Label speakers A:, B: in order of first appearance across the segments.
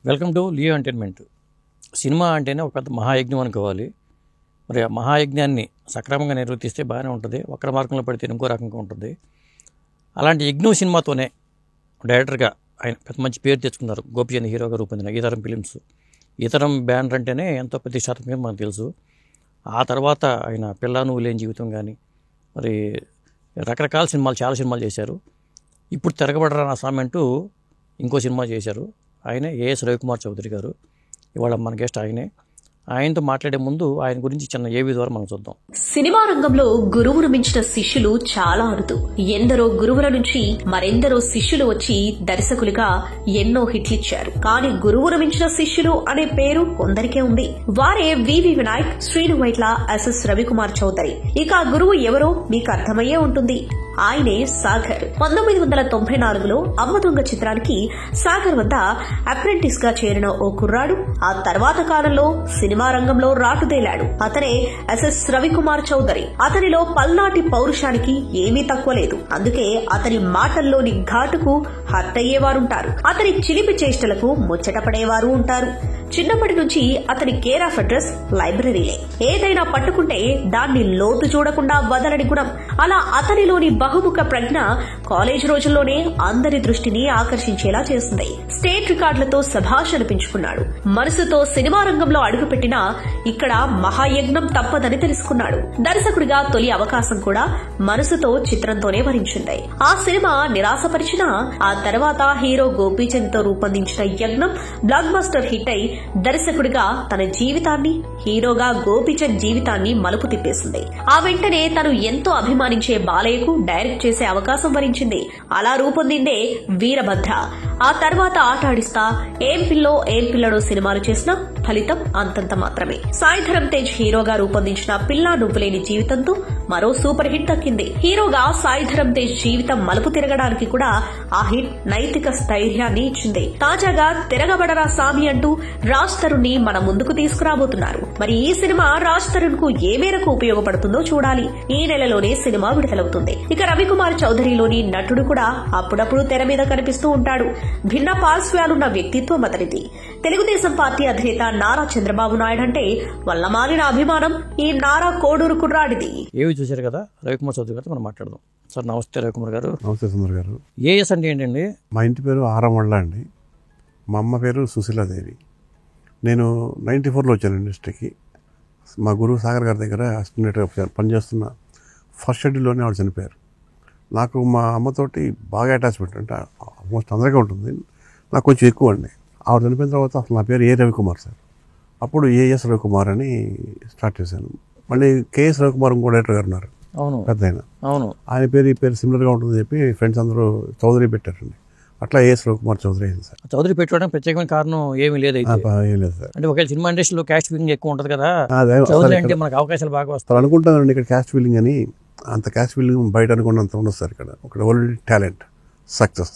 A: Welcome to Leo entertainment. Cinema అంటేనే ఒక పెద్ద మహాయజ్ఞం అనుకోవాలి. మరి ఆ మహాయజ్ఞాన్ని సక్రమంగా నిర్వర్తిస్తే బాగానే ఉంటుంది, వక్ర మార్గంలో పడితే ఇంకో రకంగా ఉంటుంది. అలాంటి యజ్ఞం సినిమాతోనే డైరెక్టర్గా ఆయన పెద్ద మంచి పేరు తెచ్చుకున్నారు. గోపీచంద్ హీరోగా రూపొందిన ఈతరం ఫిలిమ్స్. ఈతరం బ్యానర్ అంటేనే ఎంతో ప్రతిష్టాత్మకం మనకు తెలుసు. ఆ తర్వాత ఆయన పిల్ల నువ్వు లేని జీవితం కానీ మరి రకరకాల సినిమాలు, చాలా సినిమాలు చేశారు. ఇప్పుడు తిరగబడరా నా స్వామి అంటూ ఇంకో సినిమా చేశారు. ఆయనే ఏఎస్ రవికుమార్ చౌదరి గారు. ఇవాళ మన గెస్ట్ ఆయనే. ఆయనతో మాట్లాడే ముందు ఆయన గురించి చిన్న ఏవి ద్వారా మనం చూద్దాం.
B: సినిమా రంగంలో గురువును మించిన శిష్యులు చాలా అరుదు. ఎందరో గురువుల నుంచి మరెందరో శిష్యులు వచ్చి దర్శకులుగా ఎన్నో హిట్లిచ్చారు. కానీ గురువును మించిన శిష్యులు అనే పేరు కొందరికే ఉంది. వారే వివి వినాయక్, శ్రీను వైట్ల, ఎస్ఎస్ రవికుమార్ చౌదరి. ఇక ఆ గురువు ఎవరో మీకు అర్థమయ్యే ఉంటుంది. ఆయనే సాగర్. 1994లో అమ్మ దొంగ చిత్రానికి సాగర్ వద్ద అప్రెంటిస్ గా చేరిన ఓ కుర్రాడు ఆ తర్వాత కాలంలో సినిమా రంగంలో రాటుదేలాడు. అతనే ఎస్ఎస్ రవికుమార్ చౌదరి. అతనిలో పల్నాటి పౌరుషానికి ఏమీ తక్కువ లేదు. అందుకే అతని మాటల్లోని ఘాటుకు హర్ట్ అయ్యేవారుంటారు. అతని చిలిపి చేష్టలకు ముచ్చటపడేవారు ఉంటారు. చిన్నప్పటి నుంచి అతని కేర్ ఆఫ్ అడ్రస్ లైబ్రరీలే. ఏదైనా పట్టుకుంటే దాన్ని లోతు చూడకుండా వదలని గుణం. అలా అతనిలోని బహుముఖ ప్రజ్ఞ కాలేజ్ రోజుల్లోనే అందరి దృష్టిని ఆకర్షించేలా చేసింది. స్టేట్ రికార్డులతో శభాష్ అనిపించుకున్నాడు. మనసుతో సినిమా రంగంలో అడుగుపెట్టినా ఇక్కడ మహాయజ్ఞం తప్పదని తెలుసుకున్నాడు. దర్శకుడిగా తొలి అవకాశం కూడా మనసుతో చిత్రంతోనే వరించింది. ఆ సినిమా నిరాశపరిచినా ఆ తర్వాత హీరో గోపీచంద్ తో రూపొందించిన యజ్ఞం బ్లాక్ బస్టర్ హిట్ అయి దర్శకుడిగా తన జీవితాన్ని, హీరోగా గోపీచంద్ జీవితాన్ని మలుపు తిప్పేసింది. ఆ వెంటనే తను ఎంతో అభిమానించే బాలయ్యకు డైరెక్ట్ చేసే అవకాశం వరించింది. అలా రూపొందిందే వీరభద్ర. ఆ తర్వాత ఆట ఆడిస్తా, ఏం పిల్లో ఏం పిల్లడో సినిమాలు చేసిన ఫలితం అంతంత మాత్రమే. సాయి ధరమ్ తేజ్ హీరోగా రూపొందించిన పిల్లా నువ్వులేని జీవితంతో మరో సూపర్ హిట్ దక్కింది. హీరోగా సాయి ధరమ్ తేజ్ జీవితం మలుపు తిరగడానికి కూడా ఆ హిట్ నైతిక స్థైర్యాన్ని ఇచ్చింది. తాజాగా తిరగబడరా సామి అంటూ రాజ్ తరుణ్ ని మన ముందుకు తీసుకురాబోతున్నారు. మరి ఈ సినిమా రాజ్ తరుణ్ కు ఏ మేరకు ఉపయోగపడుతుందో చూడాలి. ఈ నెలలోనే సినిమా విడుదలవుతుంది. ఇక రవికుమార్ చౌదరిలోని నటుడు కూడా అప్పుడప్పుడు తెర మీద కనిపిస్తూ ఉంటాడు. భిన్న పార్శ్వాలున్న వ్యక్తిత్వం అతనిది. తెలుగుదేశం పార్టీ అధినేత నారా చంద్రబాబు నాయుడు అంటే వల్లమాలిన అభిమానం ఈ నారా కోడూరు కుర్రాడిది.
A: ఏవి చూశారు కదా, రవికుమార్ చౌదరి గారితో మనం మాట్లాడదాం. సార్ నమస్తే రవికుమార్ గారు.
C: నమస్తే సుందర్ గారు.
A: ఏఎస్ అంటే ఏంటండి?
C: మా ఇంటి పేరు ఆరంవళ్ళ అండి. మా అమ్మ పేరు సుశీలాదేవి. నేను 94లో వచ్చాను ఇండస్ట్రీకి. మా గురువు సాగర్ గారి దగ్గర అసిస్టెంట్గా పనిచేస్తున్న ఫస్ట్ షెడ్యూల్లోనే ఆవిడ చనిపోయారు. నాకు మా అమ్మతోటి బాగా అటాచ్మెంట్, అంటే ఆల్మోస్ట్ అందరికీ ఉంటుంది, నాకు కొంచెం ఎక్కువ అండి. ఆవిడ చనిపోయిన తర్వాత అసలు నా పేరు ఏ రవికుమార్ సార్. అప్పుడు ఏఎస్ రవికుమార్ అని స్టార్ట్ చేశాను. మళ్ళీ కేఎస్ రవికుమార్ ఇంకో డైరెక్టర్ గారు ఉన్నారు, పెద్ద ఆయన పేరు ఈ పేరు సిమిలర్గా ఉంటుందని చెప్పి ఫ్రెండ్స్ అందరూ చౌదరి పెట్టారండి. అట్లా ఏఎస్ రవికుమార్ చౌదరి అయింది సార్.
A: చౌదరి పెట్టుకోవడానికి ప్రత్యేకమైన కారణం ఏమీ లేదు?
C: ఏం లేదు సార్.
A: అంటే ఒకవేళ సినిమా ఇండస్ట్రీలో క్యాస్ట్ ఫీలింగ్ ఎక్కువ ఉంటుంది కదా, చౌదరి అంటే మనకు అవకాశాలు బాగా వస్తాయి
C: అనుకుంటానండి. ఇక్కడ క్యాస్ట్ ఫీలింగ్ అని అంత క్యాస్ట్ ఫీలింగ్ బయట అనుకున్నంత ఉండదు సార్. ఇక్కడ ఓన్లీ టాలెంట్, సక్సెస్.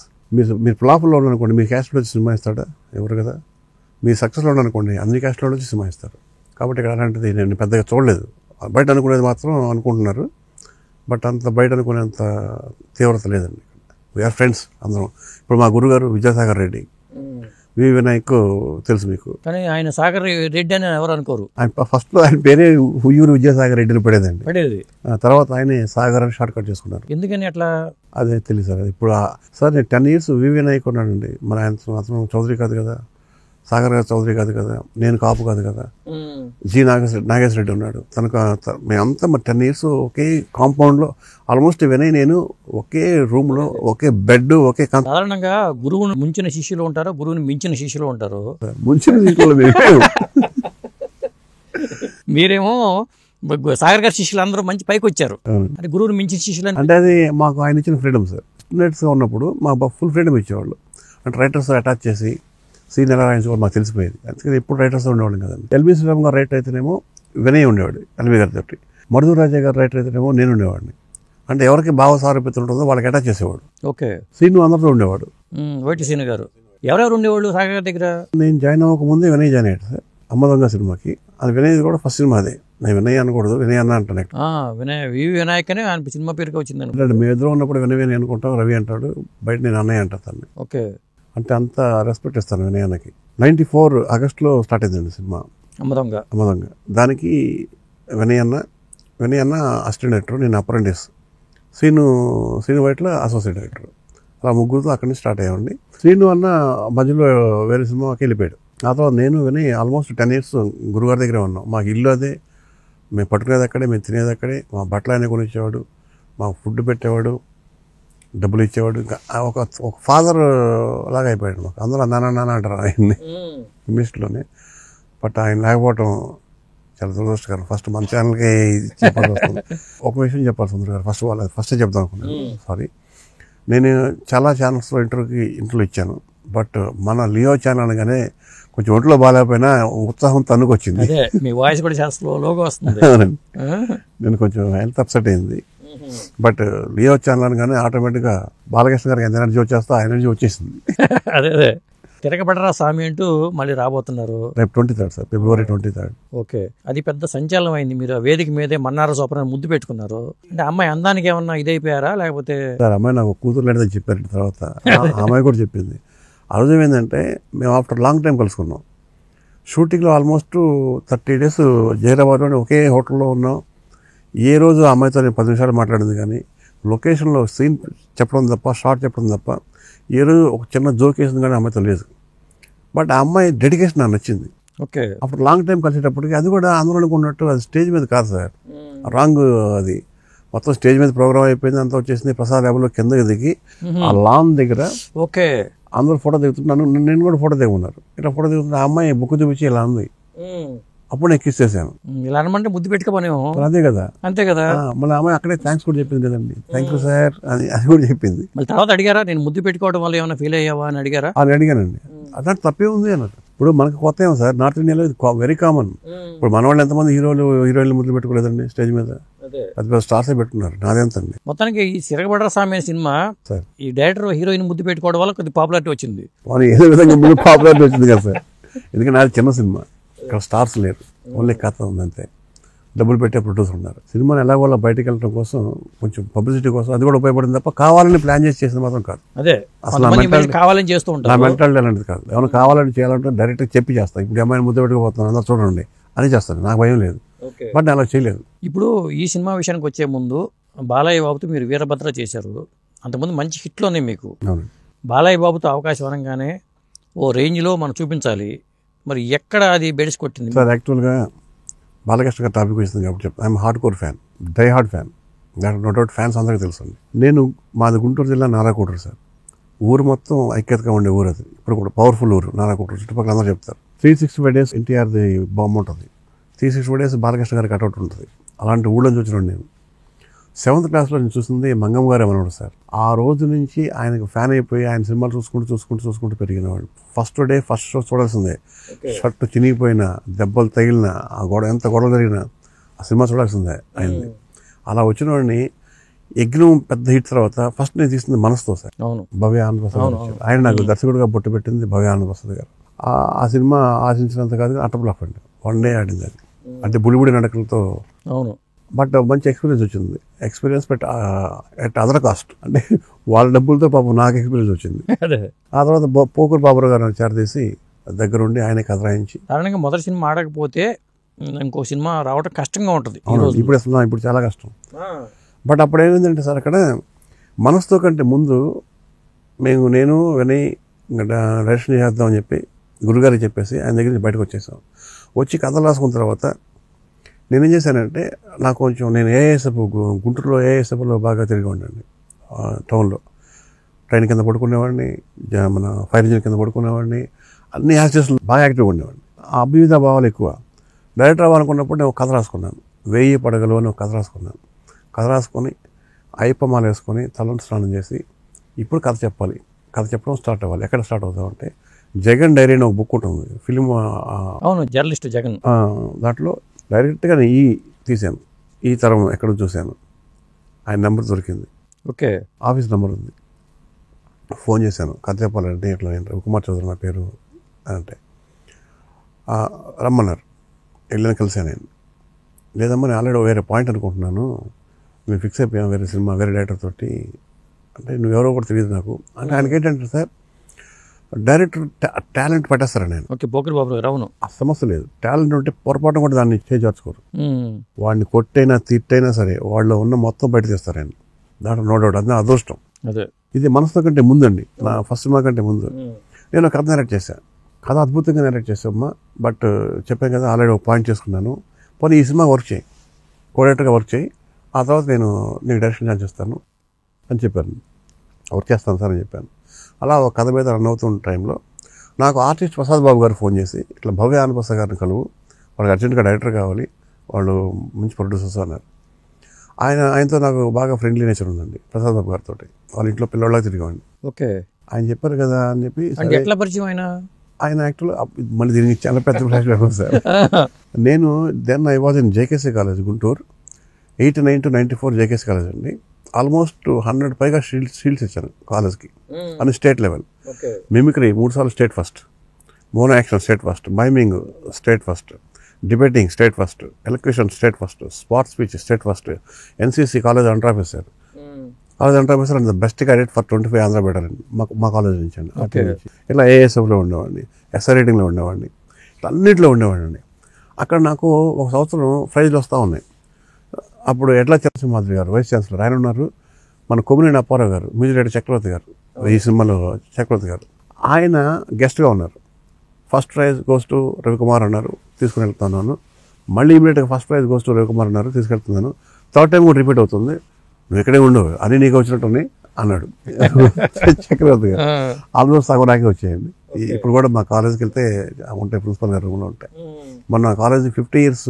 C: మీరు ఫ్లాప్లో ఉన్నారనుకోండి, మీ క్యాస్ట్లో వచ్చి సినిమా ఇస్తాడా? ఎవరు కదా. మీరు సక్సెస్లో ఉన్నారనుకోండి, అన్ని క్యాస్ట్లో వచ్చి సినిమా ఇస్తారు. కాబట్టి ఇక్కడ అలాంటిది నేను పెద్దగా చూడలేదు. బయట అనుకునేది మాత్రం అనుకుంటున్నారు, బట్ అంత బయట అనుకునేంత తీవ్రత లేదండి. వీఆర్ ఫ్రెండ్స్ అందరం. ఇప్పుడు మా గురుగారు విద్యాసాగర్ రెడ్డి, వి వినాయక్ తెలుసు మీకు.
A: కానీ ఆయన సాగర్ రెడ్డి అని ఎవరు అనుకోరు.
C: ఆయన ఫస్ట్లో ఆయన పేరే హుయ్యూరు విద్యాసాగర్ రెడ్డిని పడేదండి. తర్వాత ఆయన సాగర్ అని షార్ట్ కట్ చేసుకున్నారు.
A: ఎందుకని అట్లా
C: అదే తెలియదు సార్. ఇప్పుడు సార్ నేను 10 years వి వినాయక్ ఉన్నానండి. మరి ఆయన అతను చౌదరి కాదు కదా, సాగర్ గారు చౌదరి కాదు కదా, నేను కాపు కాదు కదా. జి నాగేశ్వర రెడ్డి ఉన్నాడు. తనకు మేమంతా మరి 10 years ఒకే కాంపౌండ్లో, ఆల్మోస్ట్ వినయ్ నేను ఒకే రూమ్లో, ఒకే బెడ్, ఒకే.
A: సాధారణంగా గురువుని ముంచిన శిష్యులు ఉంటారు, గురువుని మించిన శిష్యులు ఉంటారు.
C: ముంచిన శిష్యులు
A: మీరేమో సాగర్ గారి శిష్యులు అందరూ మంచి పైకి వచ్చారు. అంటే గురువుని మించిన శిష్యులు
C: అంటే అది మాకు ఆయన ఇచ్చిన ఫ్రీడమ్ సార్. స్టూడెంట్స్గా ఉన్నప్పుడు మాకు ఫుల్ ఫ్రీడమ్ ఇచ్చేవాళ్ళు. అంటే రైటర్స్ అటాచ్ చేసి సీన్ ఎలా రాయించుకోవాలి మాకు తెలిసిపోయేది. అందుకని ఎప్పుడు రైటర్స్ ఉండేవాళ్ళం కదండి. ఎల్బీ శ్రీరామ్ గారు రైటర్ అయితేనేమో వినయ్ ఉండేవాడు ఎల్బీ గారి తోటి. మరుదూర్ రాజా గారు రైటర్ అయితేనేమో నేను ఉండేవాడిని. అంటే ఎవరికి భావ సారూప్యత ఉంటుందో వాళ్ళకి అటాచ్ చేసేవాడు.
A: ఓకే.
C: సీను అందరితో ఉండేవాడు.
A: వైటి సీను గారు ఎవరెవరు ఉండేవాళ్ళు సాగర్ గారి దగ్గర?
C: నేను జాయిన్ అవ్వక ముందే వినయ్ జాయిన్ అయ్యాడు సార్ అమ్మ దొంగ సినిమాకి. అది వినయ్ కూడా ఫస్ట్ సినిమా. అదే నేను వినయ్ అనకూడదు, వినయ్ అన్న అంటాను.
A: వినాయక్ అని ఆయన సినిమా పేరుకి వచ్చింది.
C: మేము ఎదురు ఉన్నప్పుడు వినయ్ అనుకుంటాం, రవి అంటాడు, బయట నేను అన్నయ్య అంటాను.
A: ఓకే.
C: అంటే అంత రెస్పెక్ట్ ఇస్తాను వినయ్ అన్నకి. 94 ఆగస్టులో స్టార్ట్ అయిందండి సినిమా
A: అమ్మదొంగ.
C: అమ్మదొంగ. దానికి వినయ్ అన్న అసిస్టెంట్ డైరెక్టర్, నేను apprentice, Srinu Vaitla associate director. అలా ముగ్గురుతో అక్కడి నుంచి స్టార్ట్ అయ్యామండి. శ్రీను అన్న మధ్యలో వేరే సినిమాకి వెళ్ళిపోయాడు. ఆ తర్వాత నేను విని ఆల్మోస్ట్ 10 years గురుగారి దగ్గరే ఉన్నాం. మాకు ఇల్లు అదే, మేము పట్టుకునేది అక్కడే, మేము తినేది అక్కడే, మా బట్టలు ఆయన కొనిచ్చేవాడు, మాకు ఫుడ్ పెట్టేవాడు, డబ్బులు ఇచ్చేవాడు. ఇంకా ఒక ఫాదర్ లాగా అయిపోయాడు మాకు. అందరూ నాన్న అంటారు ఆయన్ని ఇంగ్లీష్లోనే. బట్ ఆయన లేకపోవటం చాలా దురదృష్టకరం. ఫస్ట్ మన ఛానల్కి చెప్పాల్సి వస్తుంది. ఒక విషయం చెప్పాల్సి ఉంది గారు, ఫస్టే చెప్దాం అనుకున్నాను, సారీ. నేను చాలా ఛానల్స్లో ఇంటర్వ్యూ ఇచ్చాను. బట్ మన లియో ఛానల్ అనగానే కొంచెం ఒంట్లో బాగాలేకపోయినా ఉత్సాహం తన్నుకొచ్చింది.
A: మీ వాయిస్ కూడా చాలా స్లోగా వస్తుంది.
C: నేను కొంచెం హెల్త్ అప్సెట్ అయింది. బట్ లియో ఛానల్ అనగానే ఆటోమేటిక్గా బాలకృష్ణ గారికి ఎంత ఎనర్జీ వచ్చేస్తా ఆ ఎనర్జీ వచ్చేసింది.
A: అదే తిరగబడరా స్వామి అంటూ మళ్ళీ రాబోతున్నారు
C: రేపు 23rd sir, February 23rd.
A: Okay, అది పెద్ద సంచలనం అయింది. మీరు ఆ వేదిక మీదే మన్నార సోపరాన్ని ముద్దు పెట్టుకున్నారు. అంటే అమ్మాయి అందానికి ఏమన్నా ఇదైపోయారా లేకపోతే?
C: సార్ అమ్మాయి నాకు కూతురు లేదని చెప్పారు. తర్వాత అమ్మాయి కూడా చెప్పింది. ఆ రోజు ఏమైందంటే మేము ఆఫ్టర్ లాంగ్ టైం కలుసుకున్నాం. షూటింగ్లో ఆల్మోస్ట్ 30 days జైరాబాద్లోనే ఒకే హోటల్లో ఉన్నాం. ఏ రోజు ఆ అమ్మాయితో నేను 10 నిమిషాలు మాట్లాడింది కానీ లొకేషన్లో సీన్ చెప్పడం తప్ప, షార్ట్ చెప్పడం తప్ప ఏ రోజు ఒక చిన్న జోక్ వేసింది కానీ అమ్మాయితో లేదు. బట్ ఆ అమ్మాయి డెడికేషన్ నాకు నచ్చింది.
A: ఓకే,
C: అప్పుడు లాంగ్ టైం కలిసేటప్పటికి అది కూడా అందులో ఉన్నట్టు అది స్టేజ్ మీద కాదు సార్, రాంగ్. అది మొత్తం స్టేజ్ మీద ప్రోగ్రామ్ అయిపోయింది, అంతా వచ్చేసింది. ప్రసాద్ ల్యాబ్లో కిందకి దిగి ఆ లాన్ దగ్గర
A: ఓకే
C: అందరూ ఫోటో దిగుతున్నాను, నేను కూడా ఫోటో దిగున్నారు. ఇట్లా ఫోటో దిగుతున్నా ఆ అమ్మాయి బుక్ చూపించి ఇలా ఉంది. అప్పుడు నేను కిస్ చేశాను.
A: ఇలా అనమంటే ముద్దు పెట్టుకోమనేమో.
C: అదే కదా,
A: అంతే కదా.
C: మళ్ళీ అమ్మాయి అక్కడే థ్యాంక్స్ కూడా చెప్పింది కదండి, థ్యాంక్ యూ సార్ అని అది కూడా చెప్పింది.
A: మళ్ళీ తర్వాత అడిగారా, నేను ముద్దు పెట్టుకోవడం వల్ల ఏమైనా ఫీల్ అయ్యావా అని అడిగారా?
C: అని అడిగానండి. అదంటే తప్పే ఉంది అన్నట్టు. ఇప్పుడు మనకు కొత్త ఏమో సార్, నార్త్ ఇండియాలో ఇది వెరీ కామన్. ఇప్పుడు మన వాళ్ళు ఎంతమంది హీరోయిన్లు ముద్దు పెట్టుకోలేదండి స్టేజ్ మీద, పెద్ద పెద్ద స్టార్సే పెట్టుకున్నారు. నాదెంతండి.
A: మొత్తానికి ఈ సిరగబడ్ర సామి సినిమా
C: సార్
A: ఈ డైరెక్టర్ హీరోయిన్ ముద్దు పెట్టుకోవడం వల్ల కొద్ది పాపులారిటీ వచ్చింది.
C: ఏదో విధంగా ముందు పాపులారిటీ వచ్చింది కదా సార్. ఎందుకంటే నాది చిన్న సినిమా, ఇక్కడ స్టార్స్ లేరు, ఓన్లీ కథ ఉందంతే. డబ్బులు పెట్టే ప్రొడ్యూసర్ ఉన్నారు. సినిమాని ఎలాగోలా బయటకు వెళ్ళడం కోసం, కొంచెం పబ్లిసిటీ కోసం అది కూడా ఉపయోగపడింది తప్ప కావాలని ప్లాన్ చేసింది మాత్రం కాదు.
A: అదే అసలు కావాలని చేస్తూ ఉంటారు.
C: నా మెంటాలిటీ అలాంటిది కాదు. ఏమైనా కావాలని చేయాలంటే డైరెక్ట్గా చెప్పి చేస్తాను. ఇప్పుడు అమ్మాయిని ముద్ద పెట్టుకుపోతున్నాను, అందరూ చూడండి అని చేస్తాను, నాకు భయం లేదు. బట్ అలా చేయలేదు.
A: ఇప్పుడు ఈ సినిమా విషయానికి వచ్చే ముందు బాలయ్య బాబుతో మీరు వీరభద్ర చేశారు. అంతకుముందు మంచి హిట్లు ఉన్నాయి మీకు. బాలయ్య బాబుతో అవకాశం అనగానే ఓ రేంజ్లో మనం చూపించాలి. మరి ఎక్కడ అది బెడిసి కొట్టింది
C: సార్? యాక్చువల్గా బాలకృష్ణ గారి టాపిక్ వచ్చింది కాబట్టి చెప్తాను. I'm hardcore fan, die hard fan. దాంట్లో నో డౌట్ ఫ్యాన్స్ అందరికీ తెలుసండి. నేను మాది గుంటూరు జిల్లా నారాకోటూరు సార్. ఊరు మొత్తం ఐక్యతగా ఉండే ఊరు అది. ఇప్పుడు కూడా పవర్ఫుల్ ఊరు నారాకోటూరు. చుట్టుపక్కల అందరూ చెప్తారు. 365 days ఎన్టీఆర్ది బొమ్మ ఉంటుంది, 365 days బాలకృష్ణ గారి కట్అవుట్ ఉంటుంది. అలాంటి ఊళ్ళని చూసినాడు నేను. 7th classలో నేను చూసింది మంగమ్మ గారు ఏమన్నాడు సార్. ఆ రోజు నుంచి ఆయనకు ఫ్యాన్ అయిపోయి ఆయన సినిమాలు చూసుకుంటూ పెరిగినవాడు. ఫస్ట్ షో చూడాల్సిందే. షర్టు చినిగిపోయిన, దెబ్బలు తగిలిన, ఆ ఎంత గొడవ జరిగినా ఆ సినిమా చూడాల్సిందే ఆయన్ని. అలా వచ్చిన వాడిని యజ్ఞం పెద్ద హిట్ తర్వాత ఫస్ట్ నేను తీసింది మనసుతో సార్. భవ్య ఆనంద ప్రసాద్ ఆయన నాకు దర్శకుడిగా బొట్టు పెట్టింది భవ్య ఆనంద ప్రసాద్ గారు. ఆ సినిమా ఆశించినంత కాదు, అట్టపులాఫ్ అండి. 1 day ఆడింది అది. అంటే బుడిబుడి నడకలతో. బట్ మంచి ఎక్స్పీరియన్స్ వచ్చింది. Experience but at other cost. అంటే వాళ్ళ డబ్బులతో పాపం నాకు ఎక్స్పీరియన్స్ వచ్చింది. ఆ తర్వాత పోకూరు బాబురావు గారు చేరదీసి దగ్గరుండి ఆయన కథ రాయించి.
A: కారణంగా మొదటి సినిమా ఆడకపోతే ఇంకో సినిమా రావడం కష్టంగా ఉంటుంది.
C: ఇప్పుడు చాలా కష్టం. బట్ అప్పుడు ఏమైందంటే సార్, అక్కడ మనసుతో కంటే ముందు నేను వినయ్ డైరెక్షన్ చేద్దామని చెప్పి గురుగారికి చెప్పేసి ఆయన దగ్గర నుంచి బయటకు వచ్చేసాం. వచ్చి కథలు రాసుకున్న తర్వాత నేనేం చేశానంటే, నాకు కొంచెం నేను ఏఎస్ఎఫ్ గుంటూరులో ఏఎస్ఎఫ్లో బాగా తిరిగి ఉండండి. టౌన్లో ట్రైన్ కింద పడుకునేవాడిని, మన ఫైర్ ఇంజిన్ కింద పడుకునేవాడిని, అన్ని యాక్టర్స్లో బాగా యాక్టివ్గా ఉండేవాడిని. ఆ అభ్యుదయ భావాలు ఎక్కువ. డైరెక్టర్ అవ్వాలనుకున్నప్పుడు నేను ఒక కథ రాసుకున్నాను, 1000 పడగలు అని ఒక కథ రాసుకున్నాను. కథ రాసుకొని అయ్యప్పమాల వేసుకొని తలంటు స్నానం చేసి ఇప్పుడు కథ చెప్పాలి, కథ చెప్పడం స్టార్ట్ అవ్వాలి. ఎక్కడ స్టార్ట్ అవుతామంటే జగన్ డైరీ అని ఒక బుక్ ఉంటుంది, ఫిలిం.
A: అవును, జర్నలిస్ట్ జగన్.
C: దాంట్లో డైరెక్ట్గా నేను తీశాను. ఈ తరం ఎక్కడో చూశాను, ఆయన నెంబర్ దొరికింది.
A: ఓకే,
C: ఆఫీస్ నెంబర్ ఉంది. ఫోన్ చేశాను, కథ చెప్పాలంటే ఇట్లా రవికుమార్ చౌదరి నా పేరు అంటే రమ్మన్నారు. వెళ్ళిన కలిసాను నేను. లేదమ్మా నేను ఆల్రెడీ వేరే పాయింట్ అనుకుంటున్నాను, మేము ఫిక్స్ అయిపోయాం వేరే సినిమా వేరే డైరెక్టర్ తోటి. అంటే నువ్వెవరో కూడా తెలియదు నాకు అంటే. ఆయనకి ఏంటంటే సార్, డైరెక్టర్ టాలెంట్ పట్టేస్తారా నేను.
A: ఓకే, పోకిరి బాబు గారు. అవును,
C: ఆ సమస్య లేదు. టాలెంట్ ఉంటే పొరపాటు కూడా దాన్ని చేజార్చుకోరు. వాడిని కొట్టైనా తిట్టైనా సరే వాళ్ళు ఉన్న మొత్తం బయట తీస్తారు ఆయన. దాంట్లో నో డౌట్, అది అదృష్టం.
A: అదే
C: ఇది మనసుతో కంటే ముందండి, నా ఫస్ట్ సినిమా కంటే ముందు నేను కథ నెరేట్ చేశాను. కథ అద్భుతంగా నెరేట్ చేసామ్మా. బట్ చెప్పాను కదా, ఆల్రెడీ ఒక పాయింట్ చేసుకున్నాను. పోనీ ఈ సినిమా వర్క్ చేయి, కోడైరెక్టర్గా వర్క్ చేయి, ఆ తర్వాత నేను నీకు డైరెక్షన్ ఛాన్స్ ఇస్తాను అని చెప్పాను. వర్క్ చేస్తాను సార్ అని చెప్పాను. అలా ఒక కథ మీద రన్ అవుతున్న టైంలో నాకు ఆర్టిస్ట్ ప్రసాద్ బాబు గారు ఫోన్ చేసి, ఇట్లా భవ్య ఆనప్రసాద్ గారిని కలువు, వాళ్ళకి అర్జెంట్గా డైరెక్టర్ కావాలి, వాళ్ళు మంచి ప్రొడ్యూసర్స్ అన్నారు. ఆయనతో నాకు బాగా ఫ్రెండ్లీ నేచర్ ఉందండి, ప్రసాద్ బాబు గారితో. వాళ్ళ ఇంట్లో పిల్లవాళ్ళకి తిరిగేవాడిని.
A: ఓకే,
C: ఆయన చెప్పారు కదా అని చెప్పి.
A: ఎట్లా పరిచయం
C: ఆయన యాక్చువల్గా మళ్ళీ దీనికి చాలా పెద్ద ఫ్లాష్ బ్యాక్ సార్. నేను then I was in JKC college Guntur, 89 to 94 JKC college అండి. ఆల్మోస్ట్ 100 పైగా షీల్డ్స్ ఇచ్చాను కాలేజ్కి అని స్టేట్ లెవెల్. మిమిక్రీ 3 సార్లు state first, mono action state first, miming state first, debating state first, elocution state first, spot speech state first, NCC college under officer, college under officer and the best cadet for 25 Andhra battalion మా college నుంచి అండి. ఇట్లా ఏఎస్ఎఫ్లో ఉండేవాడిని, SR రైటింగ్లో ఉండేవాడిని, ఇట్లా అన్నింటిలో ఉండేవాడిని. అక్కడ నాకు ఒక సంవత్సరం ప్రైజ్లు వస్తూ ఉన్నాయి. అప్పుడు ఎట్లా చంద్రసింహాద్రి గారు వైస్ ఛాన్సలర్ ఆయన ఉన్నారు, మన కొమ్మినేని అప్పారావు గారు, మ్యూజిక్ డైరెక్టర్ చక్రవర్తి గారు, ఈ సినిమాలో చక్రవర్తి గారు, ఆయన గెస్ట్గా ఉన్నారు. First prize goes to Ravikumar అన్నారు, తీసుకుని వెళ్తున్నాను. మళ్ళీ ఇమీడియట్గా first prize goes to Ravikumar అన్నారు, తీసుకెళ్తున్నాను. థర్డ్ టైం కూడా రిపీట్ అవుతుంది, నువ్వు ఇక్కడే ఉండవు, అది నీకు వచ్చినట్టున్నాయి అన్నాడు చక్రవర్తి గారు. ఆల్మోస్ట్ సగం నాకే వచ్చేయండి. ఇప్పుడు కూడా మా కాలేజ్కి వెళ్తే ఉంటాయి, ప్రిన్సిపల్ గారు రూమ్లో ఉంటాయి. మొన్న కాలేజ్ 50 years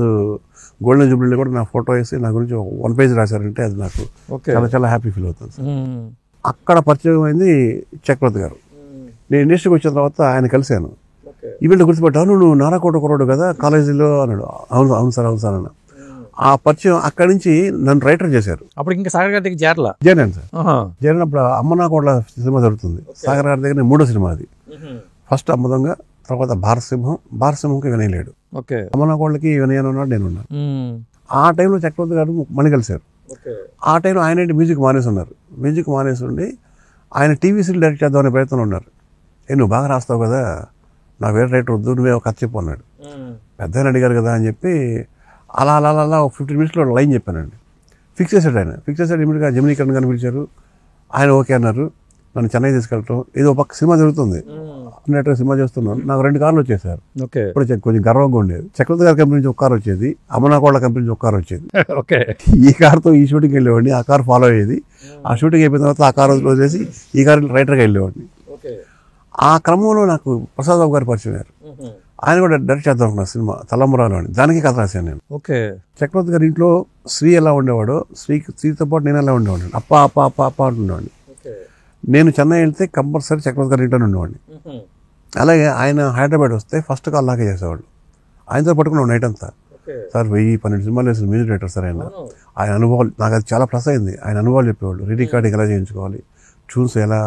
C: గోల్డెన్ జూబ్లీలో కూడా నా ఫోటో వేసి నా గురించి 1 page రాశారంటే అది నాకు చాలా చాలా హ్యాపీ ఫీల్ అవుతుంది సార్. అక్కడ పరిచయం అయింది చక్రవర్తి గారు. నేను ఇండస్ట్రీకి వచ్చిన తర్వాత ఆయన కలిశాను. ఈవెంట్ గుర్తుపెట్టాను, నువ్వు నారాకోట కుర్రాడు కదా కాలేజీలో అన్నాడు. అవును అవును సార్ అన్న. ఆ పరిచయం అక్కడి నుంచి నన్ను రైటర్ చేశారు.
A: అప్పుడు ఇంకా సాగర్ గారి దగ్గర
C: చేరాను సార్. చేరినప్పుడు అమ్మనాకోట్ల సినిమా జరుగుతుంది. సాగర్ గారి దగ్గర 3వ సినిమా అది. ఫస్ట్ అమ్మదొంగ, తర్వాత భారసింహంకి వినయ్ లేడు, అమ్మనాకోళ్ళకి వినయ్ ఉన్నాడు, నేను ఉన్నాను. ఆ టైంలో చక్రవర్తి గారు మళ్ళీ కలిశారు. ఆ టైంలో ఆయన మ్యూజిక్ మానేసి ఉన్నారు. మ్యూజిక్ మానేసి ఉండి ఆయన టీవీ సీరియల్ డైరెక్ట్ చేద్దామనే ప్రయత్నంలో ఉన్నారు. నువ్వు బాగా రాస్తావు కదా, నాకు వేరే రైటర్ వద్దు, నువ్వే ఒక కథ చెప్పు అన్నాడు. పెద్ద అడిగారు కదా అని చెప్పి అలా అలా అలా ఒక 15 minutes లైన్ చెప్పానండి. ఫిక్స్ చేశాడు ఆయన. ఫిక్స్ చేశాడు. ఇమీడియట్గా జమినీకరణ్ గారిని పిలిచారు. ఆయన ఓకే అన్నారు. నన్ను చెన్నై తీసుకెళ్ళటం, ఏదో ఒక పక్క సినిమా జరుగుతుంది, అన్నట్టుగా సినిమా చేస్తున్నాను. నాకు 2 కార్లు వచ్చేసారు. ఇప్పుడు కొంచెం గర్వంగా ఉండేది. చక్రవర్తి గారి కంపెనీ నుంచి ఒక కారు వచ్చేది, అమ్మనాకోళ్ళ కంపెనీ నుంచి ఒక కారు వచ్చేది. ఈ కార్తో ఈ షూటింగ్కి వెళ్ళేవాడిని, ఆ కారు ఫాలో అయ్యేది. ఆ షూటింగ్ అయిపోయిన తర్వాత ఆ కారు వదిలేసి ఈ కారు రైటర్గా వెళ్ళేవాడిని. ఆ క్రమంలో నాకు ప్రసాద్ బాబు గారు పరిచయం అయ్యారు. ఆయన కూడా డైరెక్ట్ చేద్దాం అనుకున్న సినిమా తలంబరాలు అని, దానికి కథ రాశాను నేను. చక్రవర్తి గారి ఇంట్లో శ్రీ ఎలా ఉండేవాడో, శ్రీతో పాటు నేను ఎలా ఉండేవాడిని. అప్ప అప్ప అప్ప అప్ప అంటుండేవాడిని. నేను చెన్నై వెళ్తే కంపల్సరీ చక్రవర్తి గారి ఇంట్లోనే ఉండేవాడిని. అలాగే ఆయన హైదరాబాద్ వస్తే ఫస్ట్ కాల్ నాకే చేసేవాళ్ళు. ఆయనతో పట్టుకున్నాం నైట్ అంతా. సార్ 1000-12 సినిమాలు వేసిన మ్యూజిక్ డైరెక్టర్ సార్ ఆయన అనుభవాలు నాకు అది చాలా ప్లస్ అయింది. ఆయన అనుభవాలు చెప్పేవాళ్ళు. రికార్డింగ్ ఎలా చేయించుకోవాలి, ట్యూన్స్ ఎలా,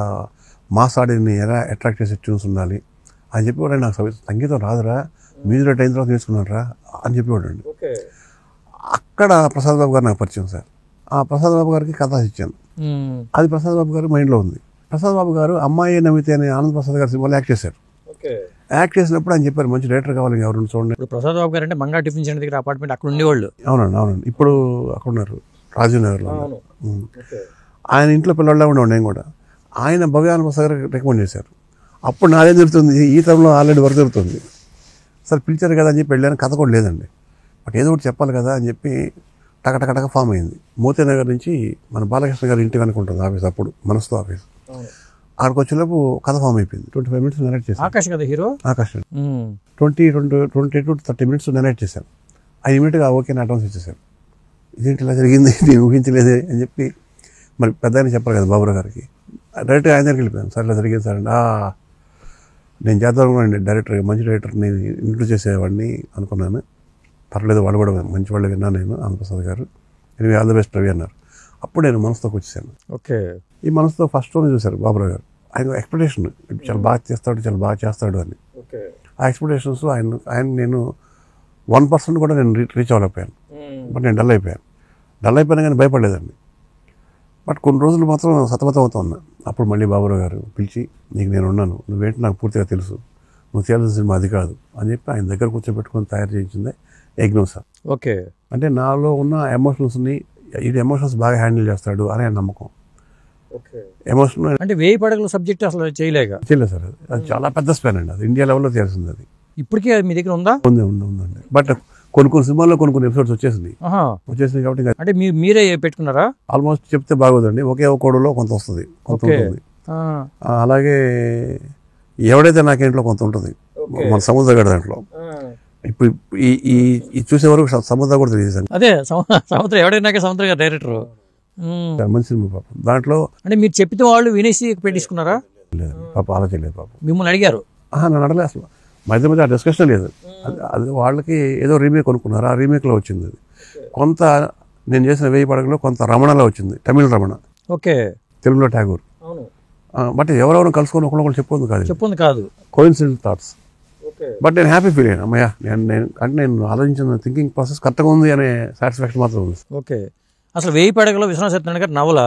C: మాస్ ఆడిని ఎలా అట్రాక్ట్ చేసే ట్యూన్స్ ఉండాలి అని చెప్పేవాడు. నాకు సంగీతం రాదురా, మ్యూజిక్ డైరెక్టర్ అయిన తర్వాత నేర్చుకున్నాడు రా అని చెప్పేవాడు అండి. అక్కడ ప్రసాద్ బాబు గారు నాకు పరిచయం సార్. ఆ ప్రసాద్ బాబు గారికి కథ ఇచ్చాను. అది ప్రసాద్ బాబు గారు మైండ్లో ఉంది. ప్రసాద్ బాబు గారు అమ్మాయి నవ్వితే అనే ఆనంద్ ప్రసాద్ గారి సినిమాలో యాక్ట్ చేశారు. యాక్ట్ చేసినప్పుడు ఆయన చెప్పారు మంచి డైరెక్టర్ కావాలి ఎవరు చూడండి.
A: ప్రసాద్ బాబు గారు అంటే మంగా టిఫిన్ సెంటర్ దగ్గర అపార్ట్మెంట్ అక్కడ ఉండేవాళ్ళు.
C: అవునండి. ఇప్పుడు అక్కడ ఉన్నారు, రాజీవ్ నగర్లో. ఆయన ఇంట్లో పిల్లల్లో ఉండేవాడు నేను కూడా. ఆయన భవ్యాన ప్రసాద్ గారికి రికమెండ్ చేశారు. అప్పుడు నాదేం జరుగుతుంది, ఈ తరంలో ఆల్రెడీ వర్క్ జరుగుతుంది. సార్ పిలిచారు కదా అని చెప్పి వెళ్ళాను. కథ కూడా లేదండి, బట్ ఏదో ఒకటి చెప్పాలి కదా అని చెప్పి టకటకటక ఫామ్ అయింది. మోతీనగర్ నుంచి మన బాలకృష్ణ గారి ఇంటి వెనక ఉంటుంది ఆఫీస్, అప్పుడు మనసుతో ఆఫీస్. ఆడికి వచ్చేలోపు కథ ఫామ్ అయిపోయింది. 25 minutes నెరేట్ చేశాను.
A: ఆకాష్ కదా hero.
C: Akash 20 to 30 minutes narrate చేశాను. ఆయన ఇమీడియట్గా ఓకే నా అడ్వాన్స్ ఇచ్చేసారు. ఇదేంటి ఇలా జరిగింది, నేను ఊహించలేదే అని చెప్పి మరి పెద్ద ఆయన చెప్పాలి కదా బాబురావు గారికి. డైరెక్ట్గా ఆయన దగ్గరికి వెళ్ళిపోయాను. సార్ ఇలా జరిగింది సార్ అండి. నేను చేద్దాం అనుకున్నాను డైరెక్టర్, మంచి డైరెక్టర్ నేను ఇంట్రడ్యూస్ చేసేవాడిని అనుకున్నాను. పర్లేదు, వాళ్ళు కూడా మంచి వాళ్ళు విన్నాను నేను, ఆనందప్రసాద్ గారు. Anyway all the best Ravi అన్నారు. అప్పుడు నేను మనసుతో వచ్చేసాను. ఈ మనసుతో ఫస్ట్ రోజు చూశారు బాబురావు గారు. ఆయన ఎక్స్పెక్టేషన్ చాలా బాగా చేస్తాడు అని. ఆ ఎక్స్పెక్టేషన్స్ ఆయన నేను 1% కూడా నేను రీచ్ అవ్వలేకపోయాను. బట్ నేను డల్ అయిపోయాను కానీ భయపడలేదండి. బట్ కొన్ని రోజులు మాత్రం సతమతం అవుతా ఉన్నా. అప్పుడు మళ్ళీ బాబురావు గారు పిలిచి, నీకు నేను ఉన్నాను, నువ్వేంటి నాకు పూర్తిగా తెలుసు, నువ్వు చేయాల్సిన సినిమా అది కాదు అని చెప్పి ఆయన దగ్గర కూర్చోబెట్టుకొని తయారు చేయించిందే యజ్ఞం సార్.
A: ఓకే.
C: అంటే నాలో ఉన్న ఎమోషన్స్ని ఇది ఎమోషన్స్ బాగా హ్యాండిల్ చేస్తాడు అనే నమ్మకం. ఎమోషనల్
A: అంటే 1000 పడగల సబ్జెక్ట్ అసలు చేయలేక
C: చేయలేదు సార్. అది చాలా పెద్ద స్పాన్ అండి, అది ఇండియా లెవెల్లో చేయాల్సింది. అది
A: ఇప్పటికీ మీ దగ్గర ఉందా?
C: ఉందండి. బట్ కొన్ని సినిమాల్లో కొన్ని ఎపిసోడ్స్ వచ్చేసినాయి కాబట్టి
A: అంటే మీరే పెట్టుకున్నారా?
C: ఆల్మోస్ట్ చెప్తే బాగోదండి, ఒకే ఒక కోడలో కొంత వస్తుంది, కొంత ఉంటుంది. అలాగే ఎవడైతే నాకేంట్లో కొంత ఉంటుంది, మన సముద్రగడ దాంట్లో. ఇప్పుడు ఈ చూసే వరకు సముద్రం కూడా తెలియదు.
A: అదే సముద్రం ఎవడైనాకే సముద్రం గారు డైరెక్టర్
C: మంచి సినిమా పాపం. దాంట్లో
A: అంటే మీరు చెప్పితే వాళ్ళు వినేసి పెట్టించుకున్నారా?
C: లేదు పాప, ఆలోచన పాపం.
A: మిమ్మల్ని అడిగారు?
C: నన్ను అడగలేదు అసలు, మధ్య ఆ డిస్కషన్ లేదు. అది వాళ్ళకి ఏదో రీమేక్ కొనుక్కున్నారు, ఆ రీమేక్లో వచ్చింది. అది కొంత నేను చేసిన 1000 పడగలో కొంత రమణలో వచ్చింది, తమిళ రమణ.
A: ఓకే.
C: తెలుగులో ఠాగూర్. బట్ ఎవరెవరు కలుసుకొని ఒకళ్ళు చెప్పుకుంది కాదు, కోయిన్సిడెంట్ థాట్స్. బట్ నేను హ్యాపీ ఫీల్ అయ్యాను, అమ్మయ్య నేను ఆలోచించిన థింకింగ్ ప్రాసెస్ కరెక్ట్గా ఉంది అనే సాటిస్ఫాక్షన్ మాత్రం ఉంది.
A: ఓకే. అసలు 1000 పడగలో విశ్వనాథ సత్యనారాయణ గారు నవల,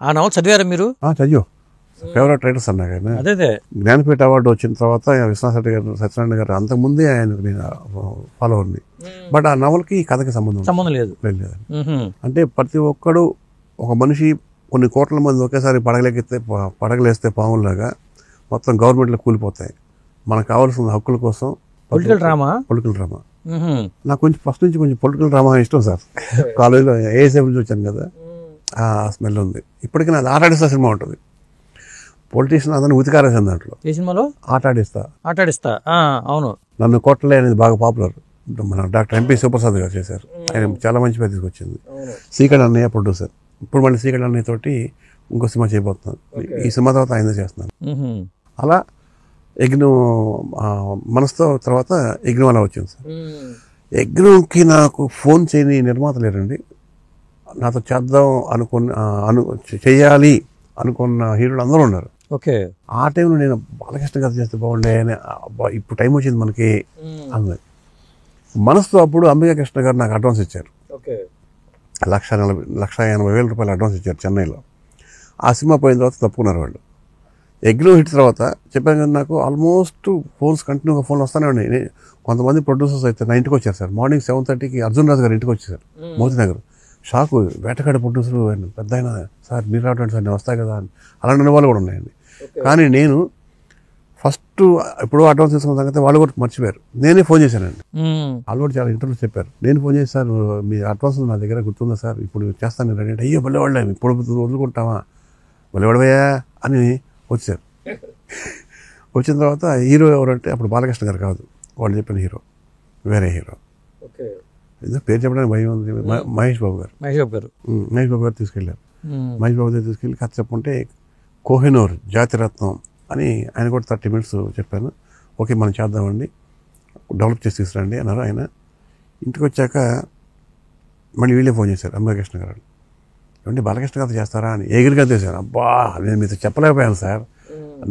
A: ఆ నవల చదివారా మీరు?
C: చదివా. ఫేవరెట్ రైటర్స్ అన్నాక ఆయన.
A: అదే
C: జ్ఞానపీఠ అవార్డు వచ్చిన తర్వాత విశ్వనాథ సత్యనారాయణ గారు అంతకుముందే ఆయన నేను ఫాలోవర్ని. బట్ ఆ నవలకి ఈ కథకి సంబంధం
A: లేదు.
C: అంటే ప్రతి ఒక్కడు, ఒక మనిషి కొన్ని కోట్ల మంది ఒకేసారి పడగలేస్తే పాముల్లాగా మొత్తం గవర్నమెంట్లో కూలిపోతాయి. మనకు కావాల్సిన హక్కుల కోసం పొలిటికల్ డ్రామా. నాకు ఫస్ట్ నుంచి కొంచెం పొలిటికల్ డ్రామా ఇష్టం సార్. కాలేజీలో ఏఎస్ఎఫ్ నుంచి వచ్చాను కదా, ఆ స్మెల్ ఉంది. ఇప్పటికీ నాది ఆటాడిస్తా సినిమా ఉంటుంది, పొలిటీషియన్ అందరిని ఉతికారేసాను దాంట్లో. ఏ సినిమాలో? ఆటాడిస్తా. అవును. నన్ను కొట్టలే అనేది బాగా పాపులర్. మన డాక్టర్ ఎంపీ సుప్రసాద్ గారు చేశారు, ఆయన చాలా మంచి పేరు తీసుకొచ్చింది. సీకడ్ అన్నయ్య ప్రొడ్యూసర్. ఇప్పుడు మళ్ళీ సీకడ్ అన్నయ్య తోటి ఇంకో సినిమా చేయబోతున్నాను. ఈ సినిమా తర్వాత ఆయన చేస్తున్నాను. అలా యజ్ఞం మనసుతో తర్వాత యజ్ఞం అలా వచ్చింది సార్. యజ్ఞంకి నాకు ఫోన్ చేయని నిర్మాత లేరండి. నాతో చేద్దాం చేయాలి అనుకున్న హీరోలు అందరూ ఉన్నారు.
A: ఓకే. ఆ
C: టైంలో నేను బాలకృష్ణ గారు చేస్తే బాగుండే అని, ఇప్పుడు టైం వచ్చింది మనకి అన్నది మనసుతో. అప్పుడు అంబికా కృష్ణ గారు నాకు అడ్వాన్స్ ఇచ్చారు, 1,80,000 రూపాయలు అడ్వాన్స్ ఇచ్చారు చెన్నైలో. ఆ సినిమా పోయిన తర్వాత తప్పుకున్నారు వాళ్ళు. యజ్ఞం హిట్ తర్వాత చెప్పాను కదా, నాకు ఆల్మోస్ట్ కంటిన్యూగా ఫోన్లు వస్తానే ఉన్నాయి. కొంతమంది ప్రొడ్యూసర్స్ అయితే నా ఇంటికి వచ్చారు సార్. మార్నింగ్ 7:30కి అర్జున్ రాజు గారు ఇంటికి వచ్చేసారు, మోతీనగర్. షాకు, వేటగాడ ప్రొడ్యూసర్ పెద్ద అయినా, సార్ మీరు రావడం సార్ నేను వస్తాయి కదా అని అలాంటి అనుభవాలు కూడా ఉన్నాయండి. కానీ నేను ఫస్ట్ ఇప్పుడు అడ్వాన్స్ తీసుకున్న సంగతి వాళ్ళు కూడా మర్చిపోయారు. నేనే ఫోన్ చేశానండి, వాళ్ళు కూడా చాలా ఇంటర్వ్యూ చెప్పారు. నేను ఫోన్ చేసి, సార్ మీ అడ్వాన్స్ నా దగ్గర గుర్తుందా సార్, ఇప్పుడు చేస్తాను రెడీ అంటే, అయ్యో భలే వాళ్ళే, ఇప్పుడు వదులుకుంటావా, భలే వాడవయ్యా అని వచ్చారు. వచ్చిన తర్వాత హీరో ఎవరంటే అప్పుడు బాలకృష్ణ గారు కాదు, వాళ్ళు చెప్పిన హీరో వేరే హీరో. ఏదో పేరు చెప్పడానికి భయం ఉంది. మహేష్ బాబు గారు తీసుకెళ్ళారు. మహేష్ బాబు దగ్గర తీసుకెళ్ళి కథ చెప్పుకుంటే, కోహినూర్ జాతిరత్నం అని ఆయన కూడా 30 minutes చెప్పాను. ఓకే మనం చేద్దామండి, డెవలప్ చేసి తీసుకురండి అన్నారు. ఆయన ఇంటికి వచ్చాక మళ్ళీ వీళ్ళే ఫోన్ చేశారు, అంబకృష్ణ గారు. ఏమంటే బాలకృష్ణ గారు చేస్తారా అని ఎగిరిగా చేశాను. అబ్బా నేను మీతో చెప్పలేకపోయాను సార్,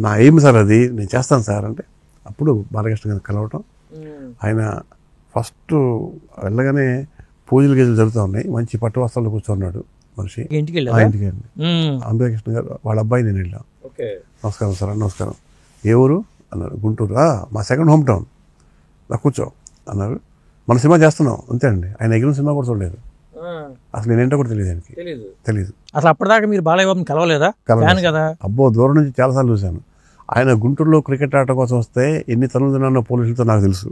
C: నా ఏమి సార్ అది, నేను చేస్తాను సార్ అంటే, అప్పుడు బాలకృష్ణ గారిని కలవటం. ఆయన ఫస్ట్ వెళ్ళగానే పూజలు గీజలు జరుగుతూ ఉన్నాయి, మంచి పట్టు వస్త్రాలు కూర్చున్నాడు మనిషి. ఇంటికి వెళ్ళి అంబకృష్ణ గారు వాళ్ళ అబ్బాయి నేను వెళ్ళాం. నమస్కారం సార్, నమస్కారం. ఏ ఊరు అన్నారు. గుంటూరు. మా సెకండ్ హోమ్ టౌన్, నాకు కూర్చో అన్నారు. మన సినిమా చేస్తున్నాం అంతే అండి. ఆయన ఎగిరిన సినిమా కూడా చూడలేదు, అసలు నేనేంటో కూడా తెలియదు ఆయనకి, తెలియదు
A: అసలు. అప్పటిదాకా మీరు బాలయ్య బాబుని కలవలేదా? కదా.
C: అబ్బో, దూరం నుంచి చాలాసార్లు చూశాను. ఆయన గుంటూరులో క్రికెట్ ఆట కోసం వస్తే ఎన్ని తనులు తిన్నానో పోలీసులతో నాకు తెలుసు.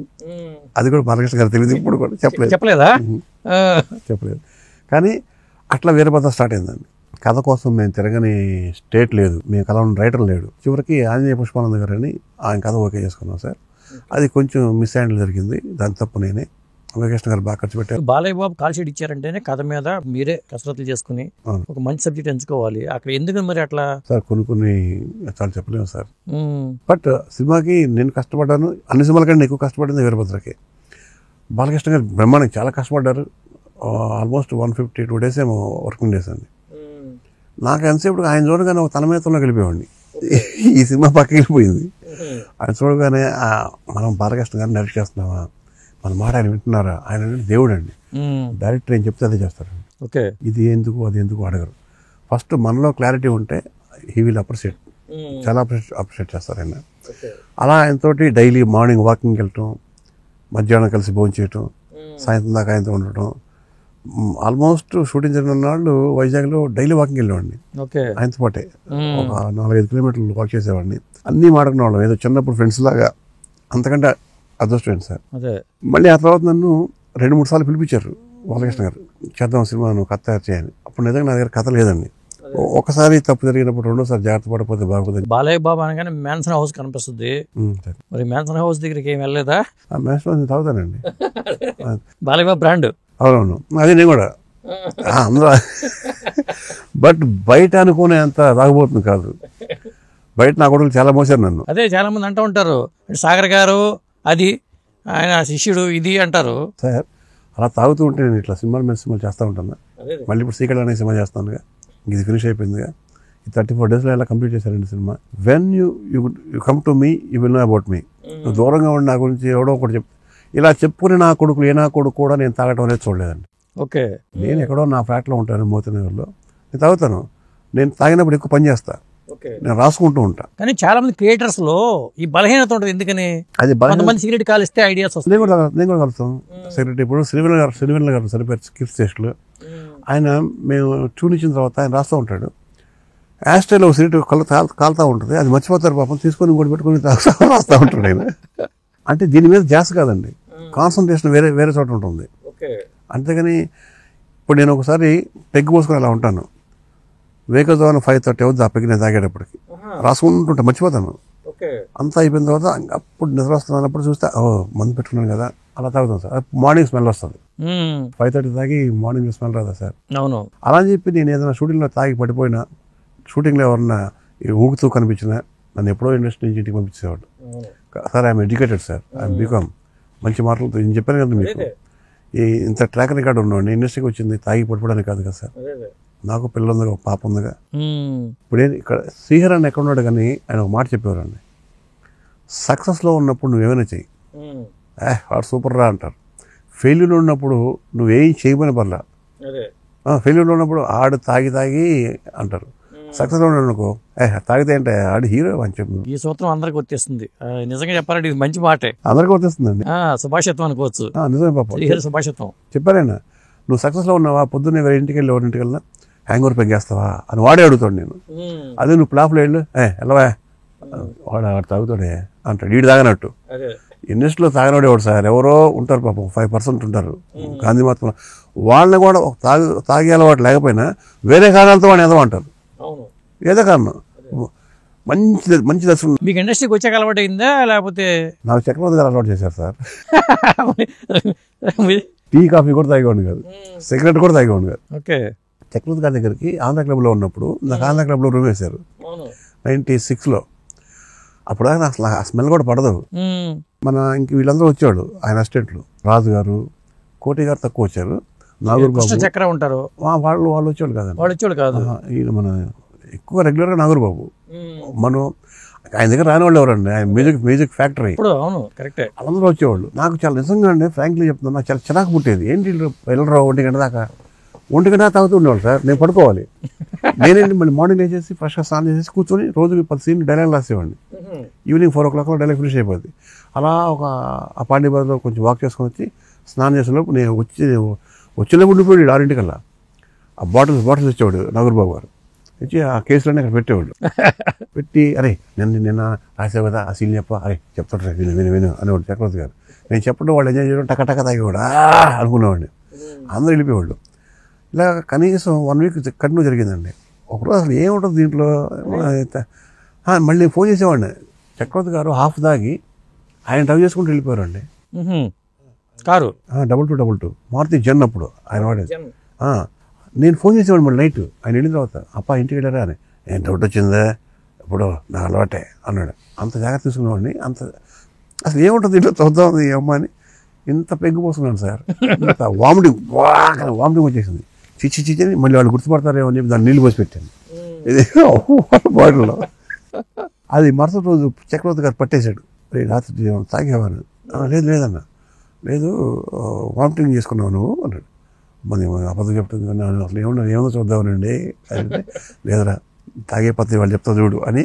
C: అది కూడా బాలకృష్ణ గారు తెలియదు, ఇప్పుడు కూడా చెప్పలేదు. కానీ అట్లా వీరభద్ర స్టార్ట్ అయిందండి. కథ కోసం మేము తిరగని స్టేట్ లేదు, మేము కలవని రైటర్ లేడు. చివరికి ఆంజనేయ పుష్పానంద గారు అని ఆయన కథ ఓకే చేసుకున్నాం సార్. అది కొంచెం మిస్ హ్యాండిల్ జరిగింది, దాని తప్పు నేనే. అంబకృష్ణ గారు బాగా ఖర్చు పెట్టారు.
A: బాలయ్య బాబు కాల్ షీట్ ఇచ్చారంటేనే కథ మీద మీరే కసరత్తులు చేసుకుని ఒక మంచి సబ్జెక్ట్ ఎంచుకోవాలి. అక్కడ ఎందుకు మరి అట్లా
C: సార్ కొన్ని చాలా చెప్పలేము సార్. బట్ సినిమాకి నేను కష్టపడ్డాను, అన్ని సినిమాల కంటే ఎక్కువ కష్టపడింది వీరభద్రకి. బాలకృష్ణ గారు బ్రహ్మాండం చాలా కష్టపడ్డారు. ఆల్మోస్ట్ 152 days ఏమో వర్కింగ్ డేస్ అండి. నాకు ఎంతసేపు ఆయన చూడగానే ఒక తలమేతంలో వెళ్ళిపోయాడిని. ఈ సినిమా పక్కకి వెళ్ళిపోయింది. ఆయన చూడగానే మనం బాలకృష్ణ గారిని డైరెక్ట్ చేస్తున్నామా, మన మాట ఆయన వింటున్నారా, ఆయన దేవుడు అండి. డైరెక్టర్ ఏం చెప్తే అదే చేస్తారండి. ఇది ఎందుకు అది ఎందుకు అడగరు. ఫస్ట్ మనలో క్లారిటీ ఉంటే హీ విల్ అప్రిషియేట్, చాలా అప్రిషియేట్ చేస్తారు ఆయన. అలా ఆయనతోటి డైలీ మార్నింగ్ వాకింగ్కి వెళ్ళటం, మధ్యాహ్నం కలిసి భోజనం చేయటం, సాయంత్రం దాకా ఆయనతో ఉండటం. ఆల్మోస్ట్ షూటింగ్ జరిగిన నాళ్ళు వైజాగ్లో డైలీ వాకింగ్ వెళ్ళేవాడిని ఆయనతో పాటే. ఒక 4-5 కిలోమీటర్లు వాక్ చేసేవాడిని. అన్నీ మాడుకునే వాళ్ళం, ఏదో చిన్నప్పుడు ఫ్రెండ్స్ లాగా. అంతకంటే అదృష్టమైంది సార్. మళ్ళీ ఆ తర్వాత నన్ను 2-3 సార్లు పిలిపించారు బాలకృష్ణ గారు, చేద్దాం సినిమా, నువ్వు కథ తయారు చేయాలి. అప్పుడు నిజంగా నా దగ్గర కథ లేదండి. ఒకసారి తప్పు జరిగినప్పుడు రెండోసారి జాగ్రత్త పడిపోతే బాగుంది.
A: బాలయ్య బాబు అనగానే మ్యాన్సన్ హౌస్ కనిపిస్తుంది. మరి మ్యాన్సన్ హౌస్ దగ్గరికి ఏం వెళ్ళలేదా?
C: మ్యాన్సన్ హౌస్ తాగుతానండి.
A: బాలయ్య బాబు బ్రాండ్.
C: అవునవును, అదే నేను కూడా అందరూ. బట్ బయట అనుకునే అంత తాగబోతుంది కాదు. బయట నా కొడుకులు చాలా మోసారు నన్ను.
A: అదే చాలా మంది అంటూ ఉంటారు, సాగర్ గారు అది ఆయన శిష్యుడు ఇది అంటారు
C: సార్. అలా తాగుతూ ఉంటే నేను ఇట్లా సినిమాలు మీద సినిమాలు చేస్తూ ఉంటాను. మళ్ళీ ఇప్పుడు సీక్రెట్ అనే సినిమా చేస్తానుగా, ఇది ఫినిష్ అయిపోయిందిగా. ఈ 34 daysలో ఎలా కంప్లీట్ చేశారండి cinema. When you come to me you will know about me. నువ్వు దూరంగా ఉండి నా గురించి ఎవడో ఒకటి ఇలా చెప్పుకుని నా కొడుకులు, ఏ నా కొడుకు కూడా నేను తాగటం అనేది చూడలేదండి.
A: ఓకే,
C: నేను ఎక్కడో నా ఫ్లాట్లో ఉంటాను మోతనగర్లో, నేను తాగుతాను. నేను తాగినప్పుడు ఎక్కువ పని చేస్తా, నేను రాసుకుంటూ ఉంటా.
A: కానీ చాలా మంది క్రియేటర్స్ లో ఈ బలహీనత ఉంటుంది. ఎందుకని
C: అది
A: కొంతమంది సిగరెట్ కాలిస్తే ఐడియాస్ వస్తాయి.
C: నేను కూడా కలుస్తాను సెక్రటరీ. ఇప్పుడు శ్రీవెల్ల గారు సరిపోయారు గిఫ్ట్ స్టేషన్లో. ఆయన మేము ట్యూన్ ఇచ్చిన తర్వాత ఆయన రాస్తూ ఉంటాడు. యాస్ట్రేలో సిగరెట్ కాలుతూ ఉంటుంది, అది మర్చిపోతారు పాపం, తీసుకొని ఇంకోటి పెట్టుకొని రాస్తూ ఉంటాడు ఆయన. అంటే దీని మీద జాస్ కాదండి, కాన్సన్ట్రేషన్ వేరే చోట ఉంటుంది. అంతేగాని ఇప్పుడు నేను ఒకసారి పెగ్గు పోసుకొని అలా ఉంటాను, వేకజాను 5:30 అవుతుంది ఆ పెగ్గు నేను తాగేటప్పటికి. రాసుకుంటుంటా, మర్చిపోతాను. అంతా అయిపోయిన తర్వాత అప్పుడు నిద్ర వస్తున్నాను, అన్నప్పుడు చూస్తే మందు పెట్టుకున్నాను కదా, అలా తాగుతాను సార్. మార్నింగ్ స్మెల్ వస్తుంది. 5:30 తాగి మార్నింగ్ స్మెల్ రాదా సార్?
A: అవును.
C: అలా అని చెప్పి నేను ఏదైనా షూటింగ్లో తాగి పడిపోయినా, షూటింగ్లో ఎవరన్నా ఊగుతూ కనిపించినా నన్ను ఎప్పుడో ఇండస్ట్రీ నుంచి ఇంటికి పంపించేవాడు. Sir I'm educated sir, I'm BCom, మంచి మార్కులతో. నేను చెప్పాను కదా మీకు, ఇంత ట్రాక్ రికార్డు ఉన్నవాడిని. ఇండస్ట్రీకి వచ్చింది తాగి పడిపోవడానికి కాదు కదా సార్. నాకు పిల్లలు ఉందిగా, ఒక పాప ఉందిగా. ఇప్పుడు ఇక్కడ శ్రీహర్ అని ఎక్కడ ఉన్నాడు, కానీ ఆయన ఒక మాట చెప్పేవారండి, సక్సెస్లో ఉన్నప్పుడు నువ్వేమైనా చెయ్యి, వాడు సూపర్ రా అంటారు. ఫెయిల్యూర్లో ఉన్నప్పుడు నువ్వేం చేయమని పర్లా. ఫెయిల్యూర్లో ఉన్నప్పుడు ఆడు తాగి అంటారు. సక్సెస్లో ఉన్నాడుకో, తాగితే అంటే ఆడు హీరో అని చెప్పి.
A: ఈ సూత్రం అందరికి వచ్చేస్తుంది. నిజంగా చెప్పాలంటే ఇది మంచి మాటే,
C: అందరికీ వచ్చేస్తుందండి.
A: సుభాషిత్వం అనుకోవచ్చు.
C: నిజమే పాప,
A: సుభాషిత్వం
C: చెప్పారైనా. నువ్వు సక్సెస్లో ఉన్నావా, పొద్దున్నే ఇంటికి వెళ్ళి ఎవరింటికి వెళ్ళినా హ్యాంగ్ ఓవర్ పెగ్గేస్తావా అని వాడే అడుగుతాడు. నేను అదే నువ్వు ప్లాఫ్లో వెళ్ళు, వెళ్ళవా, వాడు తాగుతాడే అంటాడు. వీడు తాగనట్టు. ఇండస్ట్రీలో తాగనోడే వాడు సార్, ఎవరో ఉంటారు పాపం, 5% ఉంటారు. గాంధీ మాత్రం వాళ్ళని కూడా తాగే అలవాటు లేకపోయినా వేరే కారణాలతో వాడిని ఏదో అంటారు. ఏదో కారణం, మంచి దశ.
A: మీకు ఇండస్ట్రీకి వచ్చాక అలవాటు అయిందా, లేకపోతే?
C: నాకు చక్రవర్తి గారు అలవాటు చేశారు సార్. టీ కాఫీ కూడా తాగేవాడిని కాదు, సిగరెట్ కూడా తాగేవాడిని కాదు.
A: ఓకే.
C: చక్రవర్తి గారి దగ్గరికి ఆంధ్ర క్లబ్లో ఉన్నప్పుడు నాకు ఆంధ్ర క్లబ్లో రూమ్ వేశారు 96లో. అప్పుడు అసలు ఆ స్మెల్ కూడా పడదు. ఇంక వీళ్ళందరూ వచ్చేవాడు, ఆయన అసిస్టెంట్లు, రాజు గారు, కోటి గారు తక్కువ వచ్చారు, నాగూరు బాబు
A: చక్ర ఉంటారు,
C: వాళ్ళు వచ్చేవాళ్ళు కాదండి.
A: వాళ్ళు వచ్చేవాళ్ళు కాదు.
C: ఈయన మన ఎక్కువ రెగ్యులర్గా నాగూరు బాబు. మనం ఆయన దగ్గర రాని వాళ్ళు ఎవరండి, ఆయన మ్యూజిక్ ఫ్యాక్టరీ.
A: అవును, కరెక్టే.
C: వాళ్ళందరూ వచ్చేవాళ్ళు. నాకు చాలా నిజంగా అండి, ఫ్రాంక్లీ చెప్తున్నాను, నాకు చాలా చిరాకు పుట్టేది. ఏంటి వెళ్ళరా 1 గంట దాకా, 1 గంట తాగుతూ ఉండేవాళ్ళు సార్. నేను పడుకోవాలి. నేనేంటి మళ్ళీ మార్నింగ్ లేచేసి ఫ్రెష్గా స్నానం చేసేసి కూర్చొని రోజుకి 10 సీన్లు డైలాగ్ రాసేవాడిని. ఈవినింగ్ 4 o'clockలో డైలాగ్ ఫినిష్ అయిపోద్ది. అలా ఆ పాండీబాద్లో కొంచెం వాక్ చేసుకొని వచ్చి స్నానం చేసేలోపు నేను వచ్చేలోపు ఉండిపోయాడు 6 ఆ బాటిల్స్ ఇచ్చేవాడు నాగూరు బాబు గారు. ఇచ్చి ఆ కేసులన్నీ అక్కడ పెట్టేవాళ్ళు. పెట్టి అరే నిన్న రాసావు కదా ఆ సీన్ అరే చెప్తాడు విను అనేవాడు చక్రవర్తి గారు. నేను చెప్పడం వాళ్ళు ఎంజాయ్ చేయడం టక తాగేవాడు అనుకునేవాడిని. అందరూ వెళ్ళిపోయేవాళ్ళు. ఇలా కనీసం 1 week కంటిన్యూ జరిగిందండి. ఒకరోజు అసలు ఏముంటుంది దీంట్లో. మళ్ళీ ఫోన్ చేసేవాడిని, చక్రవర్తి గారు హాఫ్ తాగి ఆయన డ్రైవ్ చేసుకుంటూ వెళ్ళిపోయారండి.
A: కారు
C: 2222 మారుతి జన్ అప్పుడు ఆయన వాడేది. నేను ఫోన్ చేసేవాడు మళ్ళీ నైట్ ఆయన వెళ్ళిన తర్వాత, అప్ప ఇంటికి వెళ్ళారా అని. ఏం డౌట్ వచ్చిందా, ఇప్పుడు నా అలవాటే అన్నాడు. అంత జాగ్రత్త తీసుకునేవాడిని. అసలు ఏముంటుంది దీంట్లో చూద్దాం ఈ అమ్మ అని ఇంత పెగ్గు పోసుకున్నాను సార్. ఇంత వామిటింగ్ వచ్చేసింది. చిచ్చి అని మళ్ళీ వాళ్ళు గుర్తుపడతారేమో అని చెప్పి దాన్ని నీళ్ళు పోసి పెట్టాను ఇది బాటిల్లో. అది మరుసటి రోజు చక్రవర్తి గారు పట్టేశాడు. రాత్రి తాగేవాను. లేదన్నా లేదు, వామిటింగ్ చేసుకున్నావు నువ్వు అన్నాడు. మరి అబద్ధం చెప్తుంది అసలు ఏమన్నా చూద్దామనండి అంటే లేదరా తాగే పత్తి వాళ్ళు చెప్తా చూడు అని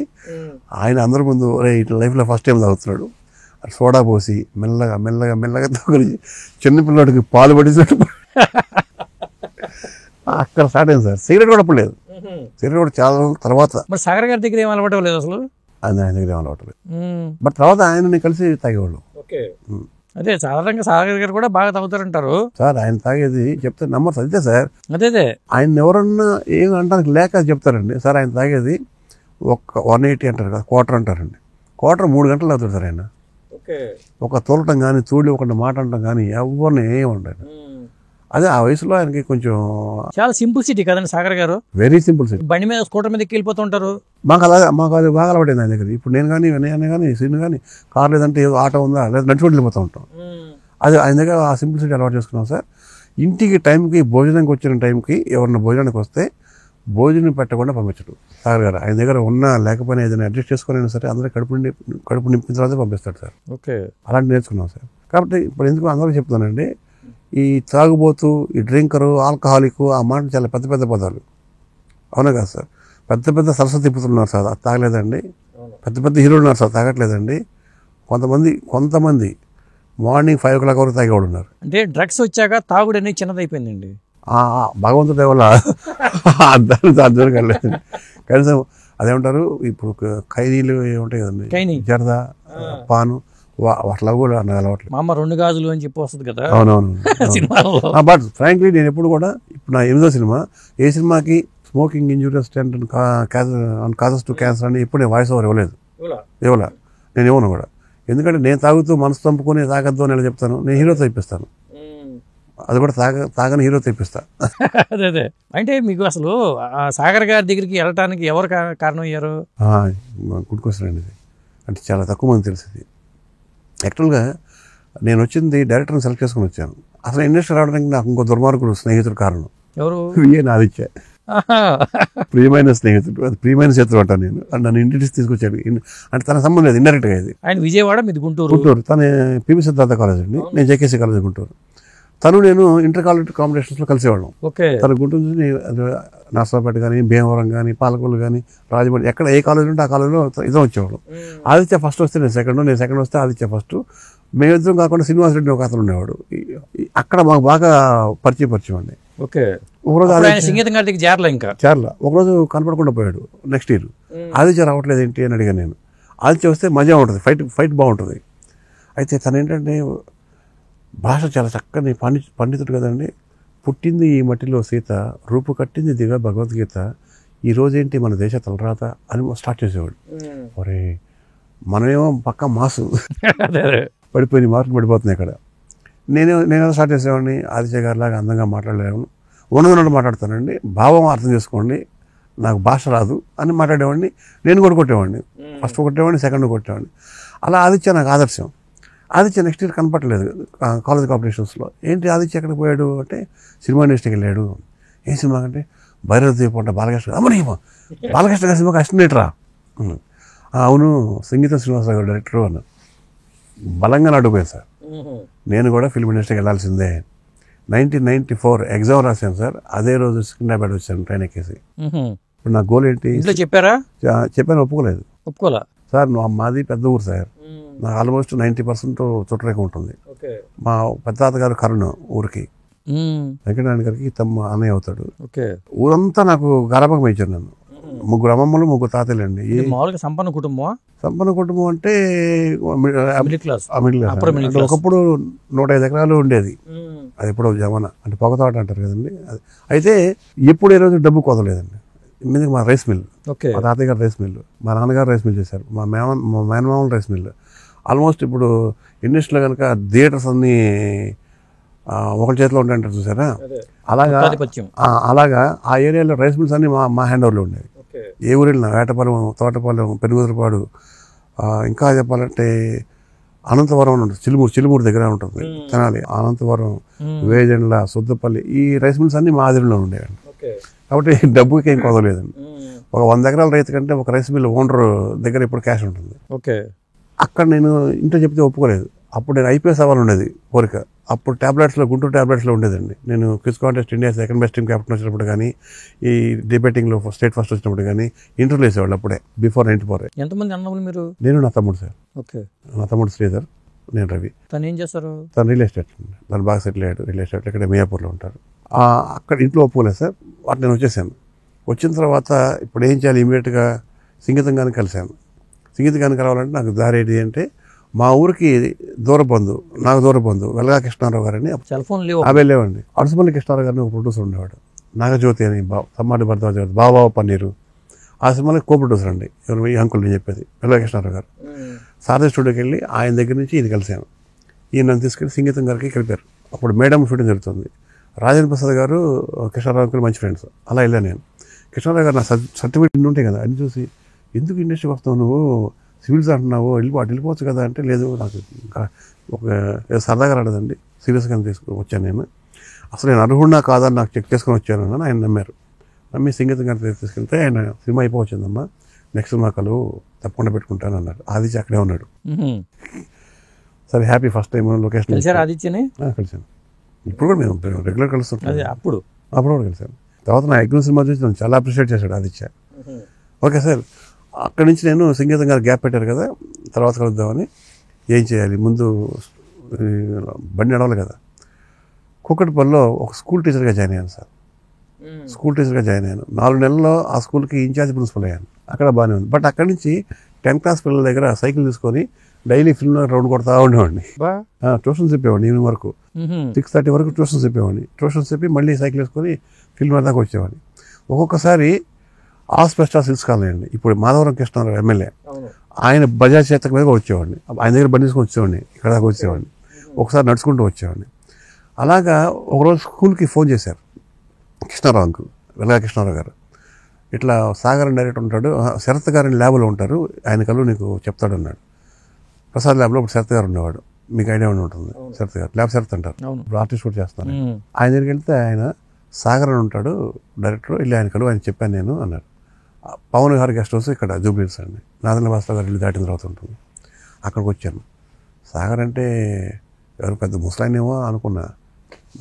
C: ఆయన అందరి ముందు ఇట్లా లైఫ్లో ఫస్ట్ టైం తాగుతున్నాడు. సోడా పోసి మెల్లగా మెల్లగా మెల్లగా తాగుని చిన్నపిల్లడికి పాలు పడినట్టు అక్కడ స్టార్ట్ అయింది సార్. సిగరెట్ కూడా అప్పుడు లేదు, సిగరెట్ కూడా చాలా తర్వాత.
A: మరి సాగర్ గారి దగ్గర ఏం అలవాటు లేదు అసలు,
C: ఆయన దగ్గర ఏం అలవాటు లేదు. బట్ తర్వాత ఆయనని కలిసి తాగేవాళ్ళు.
A: అదే సాధారణంగా సాగర్ గారు కూడా బాగా తాగుతారంటారు
C: సార్. ఆయన తాగేది చెప్తే నమ్మరు అంతే సార్.
A: అదే
C: ఆయన ఎవరన్నా ఏం అంటానికి లేక చెప్తారండి సార్. ఆయన తాగేది 180 అంటారు కదా, క్వార్టర్ అంటారండి. క్వార్టర్ 3 గంటలు తాగుతాడు సార్ ఆయన. ఒక తోలటం కానీ చూడి ఒక మాట అంటాం కానీ ఎవరిని ఏమంటాడు. అదే ఆ వయసులో ఆయనకి కొంచెం
A: చాలా సింపుల్ సిటీ కదండి సాగర్ గారు.
C: Very simple city.
A: బండి మీద స్కూటర్ మీద వెళ్ళిపోతూ ఉంటారు.
C: మాకు అది బాగా అలవాటైంది ఆయన దగ్గర. ఇప్పుడు నేను కానీ వినయాన్ని కానీ సీన్ కానీ కార్ లేదంటే ఏదో ఆటో ఉందా లేదా నడుచుకుంటూ వెళ్ళిపోతూ ఉంటాం. అది ఆయన దగ్గర ఆ సింపుల్ సిటీ అలవాటు చేసుకున్నాం సార్. ఇంటికి టైంకి భోజనానికి వచ్చిన టైంకి ఎవరన్నా భోజనానికి వస్తే భోజనం పెట్టకుండా పంపించడు సాగర్ గారు. ఆయన దగ్గర ఉన్నా లేకపోయినా ఏదైనా అడ్జస్ట్ చేసుకుని సరే అందరూ కడుపు నింపిన తర్వాత పంపిస్తాడు సార్. అలాంటి నేర్చుకున్నాం సార్. కాబట్టి ఇప్పుడు ఎందుకు అందరూ చెప్తానండి, ఈ తాగుబోతు, ఈ డ్రింకరు, ఆల్కహాలిక్ ఆ మాటలు చాలా పెద్ద పెద్ద పదాలు. అవునా కదా సార్? పెద్ద పెద్ద సరస్వతి తిప్పుతున్నారు సార్, అది తాగలేదండి. పెద్ద పెద్ద హీరోలు ఉన్నారు సార్, తాగట్లేదండి. కొంతమంది మార్నింగ్ 5 o'clock వరకు తాగేవాడు ఉన్నారు.
A: అంటే డ్రగ్స్ వచ్చాక తాగుడు అనేది చిన్నదైపోయిందండి.
C: భగవంతుడి వల్ల దాని కలేదండి. కనీసం అదేమంటారు ఇప్పుడు ఖైదీలు ఏముంటాయి కదండి, జరదా, పాను, అట్లా కూడా నాకు అలవాట్లేదు.
A: మా అమ్మ 2 గాజులు అని చెప్పి వస్తుంది కదా.
C: అవునవును. బట్ ఫ్రాంక్లీ నేను ఎప్పుడు కూడా ఇప్పుడు నా 8వ సినిమా, ఏ సినిమాకి smoking injurious and causes to cancer అని ఎప్పుడు నేను వాయిస్ ఓవర్ ఇవ్వలేదు. నేను ఇవ్వను కూడా. ఎందుకంటే నేను తాగుతూ మనసు తంపుకొని తాగద్దు అని చెప్తాను. నేను హీరోతో ఇప్పిస్తాను, అది కూడా తాగని హీరోతో ఇప్పిస్తా.
A: అదే అంటే మీకు అసలు సాగర్ గారి దగ్గరికి వెళ్ళటానికి ఎవరు కారణం అయ్యారు?
C: గుడ్ క్వశ్చన్ అండి. ఇది అంటే చాలా తక్కువ మంది తెలిసింది. యాక్చువల్గా నేను వచ్చింది డైరెక్టర్ని సెలెక్ట్ చేసుకుని వచ్చాను. అసలు ఇండస్ట్రీ రావడానికి నాకు ఇంకో దుర్మార్గుడు స్నేహితుడు కారణం.
A: ఎవరు?
C: ఆదిత్య. ప్రియమైన స్నేహితుడు, అది ప్రియమైన శత్రువు అంటాను నేను. నన్ను ఇంటికి తీసుకొచ్చాడు. అంటే తన సంబంధం లేదు, ఇండైరెక్ట్గా ఇది.
A: ఆయన విజయవాడ, మీది గుంటూరు.
C: తన పివి సిద్ధార్థ కాలేజ్ అండి, నేను జేకేసీ కాలేజ్ గుంటూరు. తను నేను ఇంటర్ కాలేజ్ కాంపిటీషన్స్లో కలిసేవాళ్ళం. తను గుంటూరు నుంచి నర్సరావుపేట కానీ, భీమవరం కానీ, పాలకొల్లు కానీ, రాజమండ్రి, ఎక్కడ ఏ కాలేజ్ ఉంటే ఆ కాలేజ్లో ఇద్దరం వచ్చేవాళ్ళం. ఆదిత్య ఫస్ట్ వస్తే నేను సెకండ్ వస్తే ఆదిత్య ఫస్ట్. మేమిద్దరం కాకుండా శ్రీనివాస్ రెడ్డి ఒక అతను ఉండేవాడు. అక్కడ మాకు బాగా పరిచయం అండి. ఒకరోజు
A: సంగీతం గారికి చేరల
C: ఒకరోజు కనపడకుండా పోయాడు. నెక్స్ట్ ఇయర్ ఆదిత్య రావట్లేదు ఏంటి అని అడిగాను నేను. ఆదిత్య వస్తే మజా ఉంటుంది, ఫైట్ బాగుంటుంది. అయితే తను ఏంటంటే భాష చాలా చక్కని పండితుడు కదండి. పుట్టింది ఈ మట్టిలో సీత, రూపు కట్టింది దివ్య భగవద్గీత, ఈ రోజేంటి మన దేశ తలరాత అని స్టార్ట్ చేసేవాడు. ఒరే మనమేమో పక్క మాసు పడిపోయింది, మార్కులు పడిపోతున్నాయి ఇక్కడ. నేనేదో స్టార్ట్ చేసేవాడిని. ఆదిత్య గారి లాగా అందంగా మాట్లాడలేము, ఉన్నదన్నట్టు మాట్లాడతానండి, భావం అర్థం చేసుకోండి, నాకు భాష రాదు అని మాట్లాడేవాడిని. నేను కూడా కొట్టేవాడిని, ఫస్ట్ కొట్టేవాడిని, సెకండ్ కొట్టేవాడిని. అలా ఆదిత్య నాకు ఆదర్శం. ఆదిత్య నెక్స్ట్ ఇయర్ కనపడలేదు కాలేజ్ కాంపిటీషన్స్లో. ఏంటి ఆదిత్య ఎక్కడికి పోయాడు అంటే సినిమా ఇండస్ట్రీకి వెళ్ళాడు. ఏ సినిమా అంటే భైరవ దీపం అంటే బాలకృష్ణ. బాలకృష్ణ గారి సినిమాకి అసిస్టెంట్రా? అవును, సంగీతం శ్రీనివాసరావు గారు డైరెక్టరు అన్న. బలంగా నడుపోయాను సార్. నేను కూడా ఫిల్మ్ ఇండస్ట్రీకి వెళ్ళాల్సిందే. 1994 ఎగ్జామ్ రాశాను సార్. అదే రోజు సికింద్రాబాద్ వచ్చాను ట్రైన్ ఎక్కేసి. ఇప్పుడు నా గోల్ ఏంటి
A: చెప్పారా?
C: చెప్పాను, ఒప్పుకోలా సార్. మాది పెద్ద ఊరు సార్, నాకు ఆల్మోస్ట్ 90% చుట్టరేఖ ఉంటుంది. మా పెద్ద తాతగారు కరుణ ఊరికి, వెంకటనారాయణ గారికి తమ్మ అన్నయ్య అవుతాడు. ఊరంతా నాకు గారాబంగా పెంచారు నన్ను. 3 అమ్మమ్మలు 3 తాతలండి.
A: సంపన్న
C: కుటుంబం అంటే
A: మిడిల్ క్లాస్.
C: ఒకప్పుడు 105 ఎకరాలు ఉండేది. అది ఎప్పుడో జమానా, అంటే పొగతోట అంటారు కదండి. అయితే ఎప్పుడు ఏ రోజు డబ్బు కొదలేదండి. మీదకి మా రైస్ మిల్, మా తాతయ్య గారు రైస్ మిల్లు, మా నాన్నగారు రైస్ మిల్ చేశారు, మా మేనమామలు రైస్ మిల్లు. ఆల్మోస్ట్ ఇప్పుడు ఇండస్ట్రీలో కనుక థియేటర్స్ అన్నీ ఒకరి చేతిలో ఉంటాయంటారు చూసారా, అలాగా ఆ ఏరియాలో రైస్ మిల్స్ అన్నీ మా హ్యాండ్ ఓవర్లో ఉండేవి. ఏ ఊరు వెళ్ళినా వేటపాలెం, తోటపాలెం, పెనుగుదరపాడు, ఇంకా చెప్పాలంటే అనంతవరం అని ఉంటుంది, చిలుమూరు దగ్గర ఉంటుంది తెనాలి, అనంతవరం, వేజండ్ల, సుద్దపల్లి, ఈ రైస్ మిల్స్ అన్నీ మా ఆధీనంలో ఉండేవండి. కాబట్టి డబ్బుకి ఏం కొదలేదండి. ఒక 100 ఎకరాల రైతు కంటే ఒక రైస్ మిల్ ఓనర్ దగ్గర ఇప్పుడు క్యాష్ ఉంటుంది. అక్కడ నేను ఇంట్లో చెప్తే ఒప్పుకోలేదు. అప్పుడు నేను ఐపీఎస్ అవ్వాలని ఉండేది కోరిక. అప్పుడు ట్యాబ్లెట్స్లో గుంటూరు ట్యాబ్లెట్స్లో ఉండేదండి. నేను quiz contest India second best team captain వచ్చినప్పుడు కానీ, ఈ డిబేటింగ్లో స్టేట్ ఫస్ట్ వచ్చినప్పుడు కానీ ఇంటర్వ్యూలు వేసేవాళ్ళు అప్పుడే, బిఫోర్ 94.
A: ఎంతమంది అన్నములు మీరు?
C: నేను నా తమ్ముడు సార్.
A: ఓకే.
C: నా తమ్ముడు శ్రీధర్, నేను రవి.
A: తను ఏం చేస్తారు?
C: తను రియల్ ఎస్టేట్, తను బాగా సెటిల్ అయ్యాడు రియల్ ఎస్టేట్. ఇక్కడ మియాపూర్లో ఉంటారు. అక్కడ ఇంట్లో ఒప్పుకోలేదు సార్. వాటి నేను వచ్చేసాను. వచ్చిన తర్వాత ఇప్పుడు ఏం చేయాలి, ఇమీడియట్గా సంగీతంగానే కలిశాను. సంగీతంగానే కలవాలంటే నాకు దారి ఏంటి అంటే, మా ఊరికి దూర బంధువు, నాకు దూర బంధువు వెలగా కృష్ణారావు గారని.
A: సెల్ ఫోన్ లేవు?
C: అవే లేవండి. అడుసుమల్లి కృష్ణారావు గారిని ఒక ప్రొడ్యూసర్ ఉండేవాడు, నాగజ్యోతి అని, సమ్మాటి భరద్వాజ్ గారు, బాబా పన్నీరు. ఆ సినిమాలో కో ప్రొడ్యూసర్ అండి. ఎవరు ఈ అంకుల్ నేను చెప్పేది, వెలగా కృష్ణారావు గారు. సారథి స్టూడియోకి వెళ్ళి ఆయన దగ్గర నుంచి ఇది కలిశాను. ఈయన నన్ను తీసుకెళ్ళి సంగీతం గారికి కలిపారు. అప్పుడు మేడం షూటింగ్ జరుగుతుంది. రాజేంద్ర ప్రసాద్ గారు కృష్ణారావు అంకుల్ మంచి ఫ్రెండ్స్. అలా వెళ్ళాను నేను. కృష్ణారావు గారు నా సర్టిఫికేట్ ఉంటాయి కదా అని చూసి, ఎందుకు ఇండస్ట్రీకి వస్తావు నువ్వు, సివిల్స్ అంటున్నావు, వెళ్ళిపోవచ్చు కదా అంటే, లేదు నాకు ఒక సరదాగా రాలేదండి, సీరియస్గానే తీసుకుని వచ్చాను నేను. అసలు నేను అర్హుడినా కాదని నాకు చెక్ చేసుకుని వచ్చాను అని ఆయన నమ్మారు. నమ్మి సంగీతం గారి తీసుకెళ్తే ఆయన సినిమా అయిపోవచ్చిందమ్మా, నెక్స్ట్ సినిమా కలు తప్పకుండా పెట్టుకుంటాను అన్నాడు. ఆదిత్య అక్కడే ఉన్నాడు. సరే హ్యాపీ. ఫస్ట్ టైం లొకేషన్
A: ఆదిత్యని
C: కలిసాను. ఇప్పుడు కూడా మేము రెగ్యులర్ కలుస్తుంటాం.
A: అప్పుడు
C: కూడా కలిసాను. తర్వాత నా యజ్ఞం సినిమా చూసి నన్ను చాలా అప్రిషియేట్ చేశాడు ఆదిత్య. ఓకే సార్, అక్కడి నుంచి నేను సంగీతం గారు గ్యాప్ పెట్టారు కదా, తర్వాత కలుద్దామని. ఏం చేయాలి, ముందు బండి నడవాలి కదా. కుక్కటిపల్లిలో ఒక స్కూల్ టీచర్గా జాయిన్ అయ్యాను సార్. స్కూల్ టీచర్గా జాయిన్ అయ్యాను. 4 నెలల్లో ఆ స్కూల్కి ఇన్ఛార్జ్ ప్రిన్సిపల్ అయ్యాను. అక్కడ బాగానే ఉంది. బట్ అక్కడి నుంచి 10th క్లాస్ పిల్లల దగ్గర సైకిల్ తీసుకొని డైలీ ఫిల్మ్ రౌండ్ కొడతా ఉండేవాడిని. ట్యూషన్స్ చెప్పేవాడిని. ఈవినింగ్ వరకు 6:30 వరకు ట్యూషన్స్ చెప్పేవాడిని. ట్యూషన్స్ చెప్పి మళ్ళీ సైకిల్ వేసుకొని ఫిల్మ్ దాకా వచ్చేవాడిని. ఒక్కొక్కసారి ఆస్పెస్టాస్ తీసుకోవాలండి. ఇప్పుడు మాధవరం కృష్ణారావు ఎమ్మెల్యే, ఆయన బజాజ్ చేతక మీద వచ్చేవాడిని. ఆయన దగ్గర బండి తీసుకొని వచ్చేవాడిని, ఇక్కడ దాకా వచ్చేవాడిని. ఒకసారి నడుచుకుంటూ వచ్చేవాడిని. అలాగా ఒకరోజు స్కూల్కి ఫోన్ చేశారు కృష్ణారావు అంకుల్, వెలగా కృష్ణారావు గారు. ఇట్లా సాగర్ డైరెక్టర్ ఉంటాడు, శరత్ గారిని ల్యాబ్లో ఉంటారు, ఆయన కళ్ళు నీకు చెప్తాడు అన్నాడు. ప్రసాద్ ల్యాబ్లో ఇప్పుడు శరత్ గారు ఉండేవాడు, మీకు ఐడియా ఉండి ఉంటుంది. శరత్ గారు ల్యాబ్ శరత్ అంటారు, ఇప్పుడు ఆర్టిస్ట్ కూడా చేస్తాను. ఆయన దగ్గరికి వెళ్తే ఆయన సాగర్ అని ఉంటాడు డైరెక్టర్, వెళ్ళి ఆయన కలు, ఆయన చెప్పాను నేను అన్నారు. పవన్ గారి గెస్ట్ హౌస్ ఇక్కడ జూబ్లీస్ అండి, నాదల భాస్కర్ గారు ఇల్లు దాటిన తర్వాత ఉంటుంది. అక్కడికి వచ్చాను. సాగర్ అంటే ఎవరు పెద్ద ముసలాయనేమో అనుకున్నా.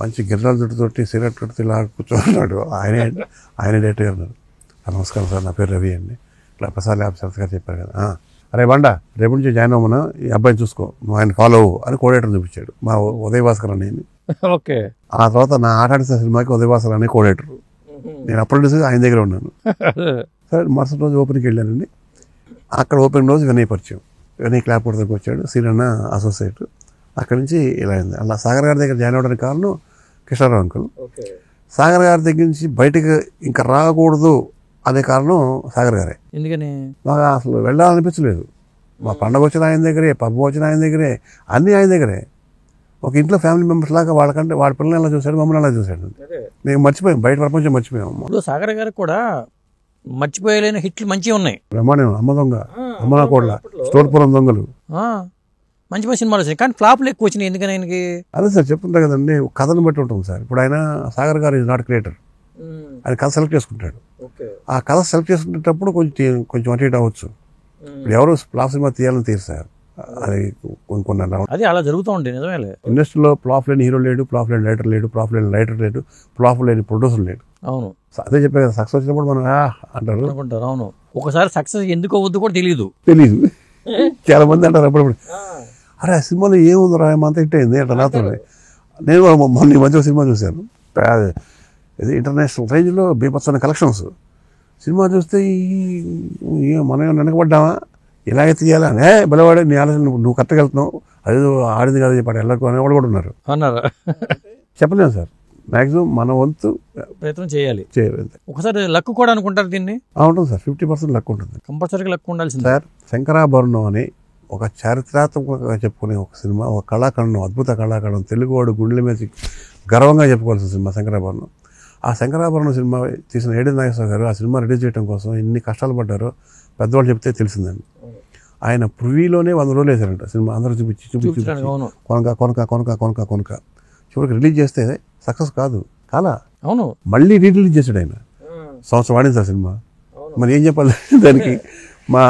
C: మంచి గిర్రాల జుట్టుతోటి సిగరెట్ కొడుతూ ఇలా కూర్చోన్నాడు. ఆయన డైరెక్టర్ గారు అన్నారు. నమస్కారం సార్, నా పేరు రవి అండి, ఇట్లా ప్రసాద్ ల్యాబ్ శరత్ గారు చెప్పారు కదా. అరే బండా, రేపు నుంచి జాయిన్ అవ్వమన్నా, ఈ అబ్బాయిని చూసుకో, నువ్వు ఆయన ఫాలో అవ్వు అని కోడేటర్ చూపించాడు. మా ఉదయ భాస్కర్ అని.
A: ఓకే. ఆ
C: తర్వాత నా ఆట ఆడిన సినిమాకి ఉదయ భాస్కర్ అనే కోడేటర్. నేను అప్పుడు ఆయన దగ్గర ఉన్నాను. సరే మరుసటి రోజు ఓపెనింగ్కి వెళ్ళానండి. అక్కడ ఓపెనింగ్ రోజు వినయ్ పరిచయం. వినయ్ క్లాప్ కొడతానికి వచ్చాడు, సీరన్న అసోసియేట్. అక్కడి నుంచి ఇలా అయింది. అలా సాగర్ గారి దగ్గర జాయిన్ అవ్వడానికి కారణం కృష్ణారావు అంకుల్. సాగర్ గారి దగ్గర నుంచి బయటకు ఇంకా రాకూడదు అనే కారణం సాగర్ గారే.
A: ఎందుకని
C: మాకు అసలు వెళ్ళాలనిపించలేదు. మా పండగ వచ్చిన ఆయన దగ్గరే, పబ్బు వచ్చిన ఆయన దగ్గరే, అన్నీ ఆయన దగ్గరే. ఒక ఇంట్లో ఫ్యామిలీ మెంబర్స్ లాగా వాళ్ళకంటే వాడి పిల్లలు ఎలా చూశాడు, మమ్మల్ని ఎలా చూశాడు. మేము మర్చిపోయాం, బయట ప్రపంచం మర్చిపోయాం.
A: ఇప్పుడు సాగర్ గారికి కూడా మర్చిపోయలేని హిట్లు మంచిగా ఉన్నాయి.
C: బ్రహ్మాండం, అమ్మ దొంగ, అమ్మ కోడల, స్టోర్పురం దొంగలు,
A: మంచి మంచి సినిమాలు వచ్చినాయి. కానీ ఫ్లాప్లు ఎక్కువ వచ్చినాయి. ఎందుకని ఆయనకి?
C: అదే సార్ చెప్తుంటా కదండి, కథను బట్టి ఉంటుంది సార్. ఇప్పుడు ఆయన సాగర్ గారు ఈజ్ నాట్ క్రియేటర్, ఆయన కథ సెలెక్ట్ చేసుకుంటాడు. ఆ కథ సెలెక్ట్ చేసుకునేటప్పుడు కొంచెం అటు ఇటు అవ్వచ్చు. ఇప్పుడు ఎవరు ఫ్లాప్ సినిమా తీయాలని తీరు సార్, అది కొన్ని
A: అది అలా జరుగుతూ ఉంటుంది. నిజమే.
C: ఇండస్ట్రీలో ఫ్లాప్ లేని హీరో లేడు, ఫ్లాప్ లేని రైటర్ లేడు, ఫ్లాప్ లేని రైటర్ లేడు, ఫ్లాప్ లేని ప్రొడ్యూసర్ లేడు.
A: అవును,
C: అదే చెప్పే కదా, సక్సెస్ వచ్చినప్పుడు మనం అంటారు
A: అనుకుంటారు. అవును, ఒకసారి సక్సెస్ ఎందుకు అవ్వద్దు కూడా తెలియదు.
C: చాలా మంది అంటారు అప్పుడప్పుడు, అరే ఆ సినిమాలో ఏముందిరా అంత హిట్ అయింది అంటే నాతో. నేను మొన్న ఈ మధ్య సినిమా చూశాను, ఇది ఇంటర్నేషనల్ రేంజ్లో బీభత్సమైన కలెక్షన్స్. సినిమా చూస్తే మనం వెనకబడ్డామా, ఇలాగే తీయాలని, బలవాడే నీ ఆలోచన, నువ్వు కరెక్ట్గా వెళ్తున్నావు, అది ఆడింది కదా చెప్పాడు వెళ్ళకు అనేవాళ్ళు కూడా ఉన్నారు.
A: అన్నారా?
C: చెప్పలేము సార్, మ్యాక్సిమం మన వంతు
A: ప్రయత్నం చేయాలి. ఒకసారి లక్ కూడా అనుకుంటారు దీన్ని.
C: ఉంటుంది సార్, 50% లక్ ఉంటుంది,
A: కంపల్సరీగా లక్ ఉండాల్సింది
C: సార్. శంకరాభరణం అని ఒక చారిత్రాత్మకంగా చెప్పుకునే ఒక సినిమా, ఒక కళాఖండం, అద్భుత కళాఖండం, తెలుగువాడు గుండెల మీద గర్వంగా చెప్పుకోవాల్సిన సినిమా శంకరాభరణం. ఆ శంకరాభరణం సినిమా తీసిన ఏడి నాగేశ్వరరావు గారు ఆ సినిమా రిలీజ్ చేయడం కోసం ఎన్ని కష్టాలు పడ్డారో పెద్దవాళ్ళు చెప్తే తెలిసిందండి. ఆయన ప్రివ్యూలోనే 100 రోజులు వేశారంట సినిమా, అందరూ చూపించి కొనక చివరికి రిలీజ్ చేస్తే సక్సెస్ కాదు, కాలా.
A: అవును,
C: మళ్ళీ రిలీజ్ చేశాడు ఆయన. సంవత్సరం ఆడింది ఆ సినిమా. మరి ఏం చెప్పాలి దానికి? మా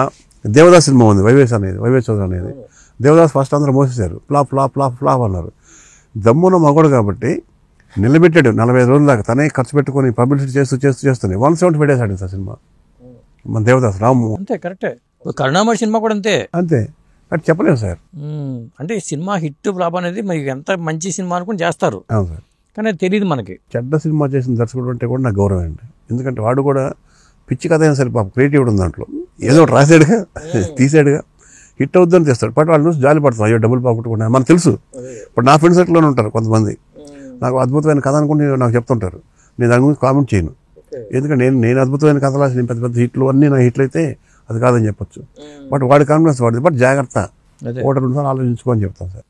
C: దేవదాస్ సినిమా ఉంది, వైవేస్ చౌదరి అనేది. దేవదాస్ ఫస్ట్ అందరూ మోసేశారు, ఫ్లాప్ ఫ్లాప్ ఫ్లాప్ ఫ్లాప్ అన్నారు. దమ్మున మగోడు కాబట్టి నిలబెట్టాడు 45 రోజుల దాకా తనే ఖర్చు పెట్టుకొని పబ్లిసిటీ చేస్తూనే 175 days ఆడింది సార్ సినిమా. మన దేవదాస్ రాము
A: అంతే కరెక్టే. కరుణామణి సినిమా కూడా అంతే.
C: అది చెప్పలేము సార్.
A: అంటే ఈ సినిమా హిట్ ఫ్లాప్ అనేది మరి ఎంత మంచి సినిమా అనుకుని చేస్తారు.
C: అవును సార్.
A: కానీ అది తెలియదు మనకి.
C: చెడ్డ సినిమా చేసిన దర్శకుడు అంటే కూడా నాకు గౌరవం అండి. ఎందుకంటే వాడు కూడా పిచ్చి కథ అయినా సరే పాప క్రియేటివ్ ఉంది దాంట్లో. ఏదో ఒకటి రాసాడుగా తీసాడుగా హిట్ అవుద్దని తెస్తాడు. బట్ వాళ్ళు చూసి జాలి పడతాం, అయ్యో డబ్బులు పోగొట్టుకున్నాను మనకు తెలుసు. ఇప్పుడు నా ఫ్రెండ్ సర్కిల్లోనే ఉంటారు కొంతమంది, నాకు అద్భుతమైన కథ అనుకుని నాకు చెప్తుంటారు. నేను దాని గురించి కామెంట్ చేయను. ఎందుకంటే నేను అద్భుతమైన కథలు రాసి పెద్ద పెద్ద హిట్లు అన్నీ నా హిట్లు అయితే అది కాదని చెప్పొచ్చు. బట్ వాడి కాన్ఫిడెన్స్ వాడిది. బట్ జాగ్రత్త, ఒకటి 2 సార్లు ఆలోచించుకోని చెప్తాను సార్.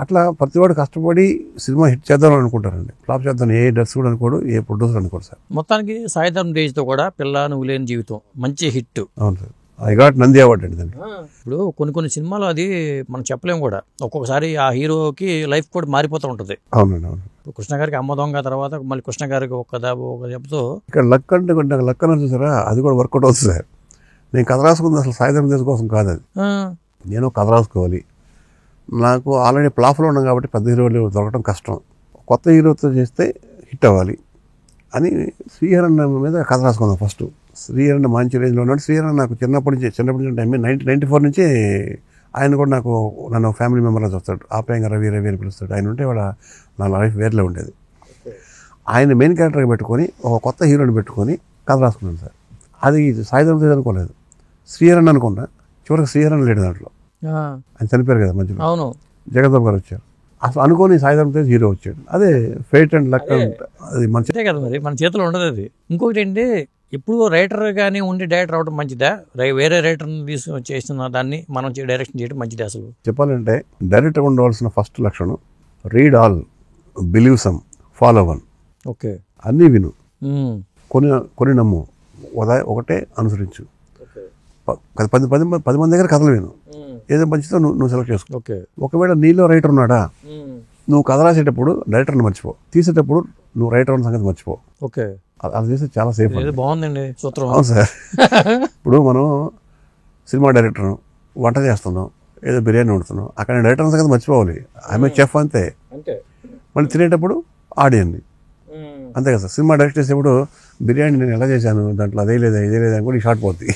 C: అట్లా ప్రతివాడు కష్టపడి సినిమా హిట్ చేద్దామని అనుకుంటారండి. ఫ్లాప్ చేద్దాం ఏ దర్శకుడు అనుకోడు, ఏ ప్రొడ్యూసర్ అనుకోడు సార్.
A: మొత్తానికి సాయిధరం తేజ్తో కూడా పిల్ల నువ్వు లేని జీవితం మంచి హిట్.
C: అవును sir. I got Nandi award అండి దానికి.
A: ఇప్పుడు కొన్ని సినిమాలు అది మనం చెప్పలేము కూడా. ఒక్కొక్కసారి ఆ హీరోకి లైఫ్ కూడా మారిపోతూ ఉంటుంది.
C: అవునండి. అవును.
A: కృష్ణ గారికి అమ్మ దొంగ తర్వాత మళ్ళీ కృష్ణ గారికి ఒక చెప్తూ
C: ఇక్కడ లక్ అంటే నాకు లక్ అని చూసారా, అది కూడా వర్కౌట్ అవుతుంది సార్. నేను కథ రాసుకుంది అసలు సాయిధరం తేజ్ కోసం కాదు. అది నేను కథ రాసుకోవాలి, నాకు ఆల్రెడీ ప్లాఫ్లో ఉన్నాం కాబట్టి పెద్ద హీరోలు దొరకడం కష్టం, కొత్త హీరోతో చేస్తే హిట్ అవ్వాలి అని శ్రీహరన్ మీద కథ రాసుకుందాం ఫస్ట్. శ్రీహరన్ మంచి రేంజ్లో ఉన్నాడు. శ్రీహరన్ నాకు చిన్నప్పటి నుంచి 1994 నుంచి ఆయన కూడా నన్ను ఫ్యామిలీ మెంబర్గా చూస్తాడు. ఆప్యాయంగా రవి అని పిలుస్తాడు. ఆయన ఉంటే నా లైఫ్ వేరేలో ఉండేది. ఆయన మెయిన్ క్యారెక్టర్గా పెట్టుకొని ఒక కొత్త హీరోని పెట్టుకొని కథ రాసుకున్నాను సార్. అది సాయిధరం తేజ్ అనుకోలేదు, శ్రీహరన్ అనుకున్నా. చివరికి శ్రీహరన్ లేడు దాంట్లో, ఆయన చనిపోయారు కదా మధ్యలో.
A: అవును,
C: జగద్బాబు గారు వచ్చారు. అసలు అనుకోని సాయిధరం తేజ్ హీరో వచ్చాడు. అదే ఫేట్ అండ్ లక్. అది మంచిదే
A: కదా, మరి మన చేతిలో ఉండదు అది. ఇంకొకటి ఏంటి, ఎప్పుడు రైటర్ కానీ ఉండి డైరెక్టర్ అవడం మంచిదా, వేరే రైటర్ని తీసుకొని చేసిన దాన్ని మనం డైరెక్షన్ చేయడం మంచిది? అసలు చెప్పాలంటే
C: డైరెక్టర్ ఉండవలసిన ఫస్ట్ లక్షణం read all, believe some, follow one.
A: Okay,
C: అన్నీ విను, కొన్ని నమ్ము, ఒకటే అనుసరించు. 10 మంది దగ్గర కథలు విను, ఏదో మంచిదో నువ్వు సెలెక్ట్ చేసుకో.
A: ఓకే,
C: ఒకవేళ నీలో రైటర్ ఉన్నాడా, నువ్వు కథ రాసేటప్పుడు డైరెక్టర్ని మర్చిపో, తీసేటప్పుడు నువ్వు రైటర్ ఉన్న సంగతి మర్చిపో.
A: ఓకే,
C: అది చేస్తే చాలా సేఫ్.
A: బాగుందండి సూత్రం.
C: అవును సార్. ఇప్పుడు మనం సినిమా డైరెక్టర్ వంట చేస్తున్నాం, ఏదో బిర్యానీ వండుతున్నాం, అక్కడ డైరెక్టర్ సంగతి మర్చిపోవాలి. ఆమె చెఫ్ అంతే. మళ్ళీ తినేటప్పుడు ఆడియన్ని అంతే కదా సార్. సినిమా డైరెక్ట్ చేసేప్పుడు బిర్యానీ నేను ఎలా చేశాను, దాంట్లో అదే లేదా ఇదే లేదా అని కూడా షార్ట్ పోద్ది.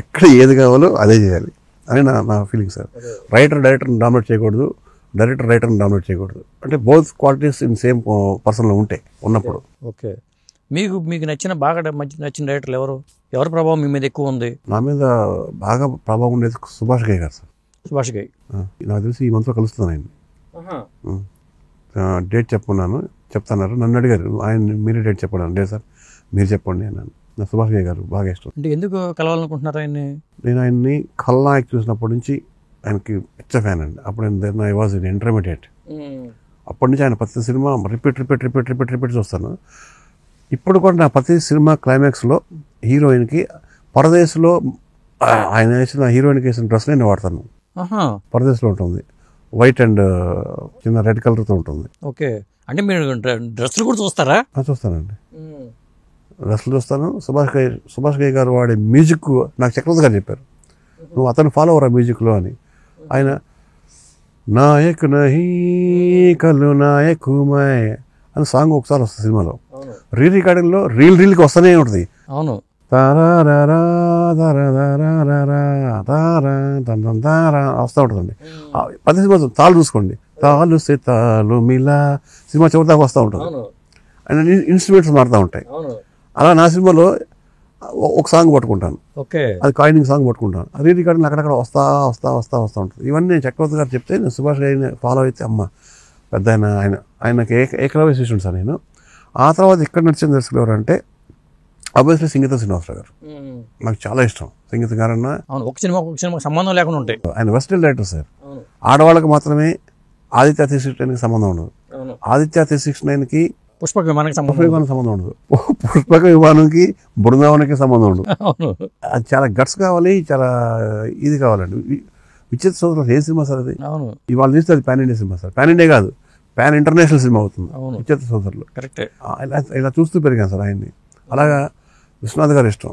C: ఎక్కడ ఏది కావాలో అదే చేయాలి అని నా ఫీలింగ్ సార్. డైరెక్టర్ని డామినేట్ చేయకూడదు, రైటర్ని డామినేట్ చేయకూడదు. అంటే బోత్ క్వాలిటీస్ ఇన్ సేమ్ పర్సన్లో ఉంటాయి ఉన్నప్పుడు.
A: ఓకే, మీకు బాగా నచ్చిన డైరెక్టర్లు ఎవరి ప్రభావం మీ మీద ఎక్కువ ఉంది? నా మీద
C: బాగా ప్రభావం ఉండేది సుభాష్ ఘై గారు సార్.
A: సుభాష్ ఘై
C: నాకు తెలిసి ఈ మంత్లో కలుస్తున్నాను ఆయన్ని. డేట్ చెప్తున్నారు, నన్ను అడిగారు, ఆయన మీరే డేట్ చెప్పండి. లేదు సార్ మీరు చెప్పండి అన్నాను. నా సుభాష్ ఘై గారు బాగా ఇష్టం.
A: అంటే ఎందుకు కలవాలనుకుంటున్నారు ఆయన్ని?
C: నేను ఆయన్ని ఖల్నాయక్ చూసినప్పటి నుంచి ఆయనకి పిచ్చ ఫ్యాన్ అండి. అప్పుడు ఐ వాజ్ ఇన్ ఇంటర్మీడియట్. అప్పటి నుంచి ఆయన ప్రతి సినిమా రిపీట్ చూస్తాను. ఇప్పుడు కూడా నా ప్రతి సినిమా క్లైమాక్స్లో హీరోయిన్కి పరదేశ్లో ఆయన వేసిన హీరోయిన్కి వేసిన డ్రెస్ నేను వాడతాను. పరదేశ్లో ఉంటుంది, వైట్ అండ్ చిన్న రెడ్ కలర్తో ఉంటుంది.
A: ఓకే, అంటే మీరు డ్రెస్సులు కూడా చూస్తారా?
C: చూస్తానండి, డ్రెస్సులు చూస్తాను. సుభాష్ ఘై గారు వాడే మ్యూజిక్ నాకు చక్రవర్తి గారు చెప్పారు, నువ్వు అతను ఫాలో అవరా మ్యూజిక్లో అని. ఆయన నాయక్ నహీ కల్లు నాయక్ మై అని సాంగ్ ఒకసారి వస్తుంది సినిమాలో. రికార్డింగ్లో రీల్కి వస్తూనే ఉంటుంది.
A: అవును,
C: వస్తూ ఉంటుందండి. ప్రతి సినిమా తాళ్ళు చూసుకోండి, తాళ్ళు సే తాళ్ళు మిలా సినిమా చివరి దాకా వస్తూ ఉంటుంది. అండ్ ఇన్స్ట్రుమెంట్స్ మారుతూ ఉంటాయి. అలా నా సినిమాలో ఒక సాంగ్ పట్టుకుంటాను, అది కాయినింగ్ సాంగ్ పట్టుకుంటాను. రికార్డింగ్ అక్కడక్కడ వస్తూ ఉంటుంది. ఇవన్నీ నేను చక్రవర్తి గారు చెప్తే నేను సుభాష్ గారిని ఫాలో అయితే అమ్మ పెద్ద ఆయనకి ఏకలవ్య శిష్యుడు సార్ నేను. ఆ తర్వాత ఇక్కడ నచ్చిన దర్శకులు ఎవరంటే ఆబ్వియస్లీ సంగీత శ్రీనివాసరావు గారు. నాకు చాలా ఇష్టం సంగీత గారన్న.
A: ఒక సినిమా సంబంధం లేకుండా ఉంటాయి.
C: ఆయన వెస్టర్న్ డైరెక్టర్ సార్. ఆడవాళ్ళకి మాత్రమే ఆదిత్య 369కి సంబంధం ఉండదు, ఆదిత్య 369కి
A: పుష్పక విమానానికి
C: సంబంధం ఉండదు, పుష్పక విమానంకి బృందావనానికి సంబంధం ఉండదు. అది చాలా గట్స్ కావాలి, చాలా ఇది కావాలండి. విచిత్ర సోదరులు ఏ సినిమా సార్ అది? ఇవాళ చూస్తే అది pan India cinema sir. Pan India కాదు, పాన్ ఇంటర్నేషనల్ సినిమా అవుతుంది విచిత్ర సోదరులు.
A: కరెక్టే.
C: ఇలా చూస్తూ పెరిగాను సార్ ఆయన్ని. అలాగా విశ్వనాథ్ గారు ఇష్టం,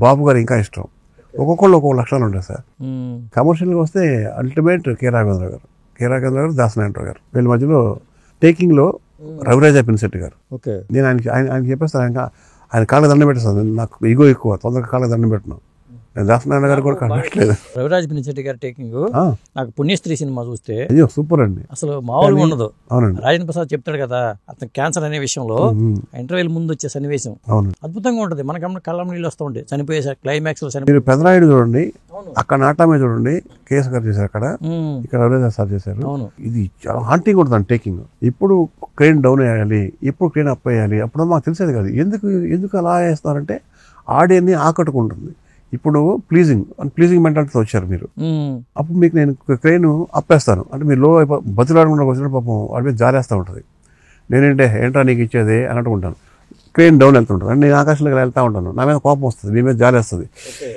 C: బాబు గారు ఇంకా ఇష్టం. ఒక్కొక్కళ్ళు ఒక్కొక్క లక్షణాలు ఉంటాయి సార్. కమర్షియల్గా వస్తే అల్టిమేట్ కె రాఘవేంద్ర గారు. హీరాగంధ గారు, దాసనారాయణరావు గారు. వీళ్ళ మధ్యలో టేకింగ్లో రవిరాజ పినిశెట్టి గారు.
A: ఓకే.
C: నేను ఆయనకి చెప్పేస్తాను, ఆయన కాళ్ళకి దండం పెట్టేస్తాను. నాకు ఈగో ఎక్కువ, తొందరగా కాళ్ళకి దండం పెట్టను. నేను దాసనారాయణ గారు కూడా కనట్లేదు.
A: రవిరాజ్ పినిశెట్టి గారి టేకింగ్ నాకు పుణ్యస్త్రీ సినిమా చూస్తే
C: అయ్యో సూపర్ అండి,
A: అసలు మామూలుగా ఉండదు.
C: అవునండి.
A: రాజేంద్ర ప్రసాద్ చెప్తాడు కదా అతను క్యాన్సర్ అనే విషయంలో ఇంటర్వ్యూల ముందు వచ్చే సన్నివేశం అద్భుతంగా ఉంటుంది. మన కళ్ళం నీళ్ళు వస్తూ ఉంటాయి. చనిపోయే క్లైమాక్స్ లో
C: మీరు పెదరాయుడు చూడండి, అక్కడ నాటమే చూడండి, కేఎస్ గారు చేశారు అక్కడ, ఇక్కడ రవిరాజ్ సార్ చేశారు. ఇది చాలా హాంటింగ్ ఉంటుంది టేకింగ్. ఇప్పుడు క్రెయిన్ డౌన్ వేయాలి, ఇప్పుడు క్రెయిన్ అప్ వేయాలి, అప్పుడు మాకు తెలిసేది కాదు. ఎందుకు అలా వేస్తారంటే ఆడియన్ని ఆకట్టుకుంటుంది. ఇప్పుడు ప్లీజింగ్ మెంటాలిటీతో వచ్చారు మీరు. అప్పుడు మీకు నేను క్రెయిన్ అప్పేస్తాను అంటే మీరు లో బతులాడకుండా వచ్చినప్పుడు పాపం వాడి మీద జారేస్తూ ఉంటుంది. నేనేంటే ఏంట్రా నీకు ఇచ్చేది అని అంటుకుంటాను. క్రెయిన్ డౌన్ వెళ్తుంటాను అంటే నేను ఆకాశంలోకి వెళ్తూ ఉంటాను. నా మీద కోపం వస్తుంది, మీ మీద జారేస్తుంది.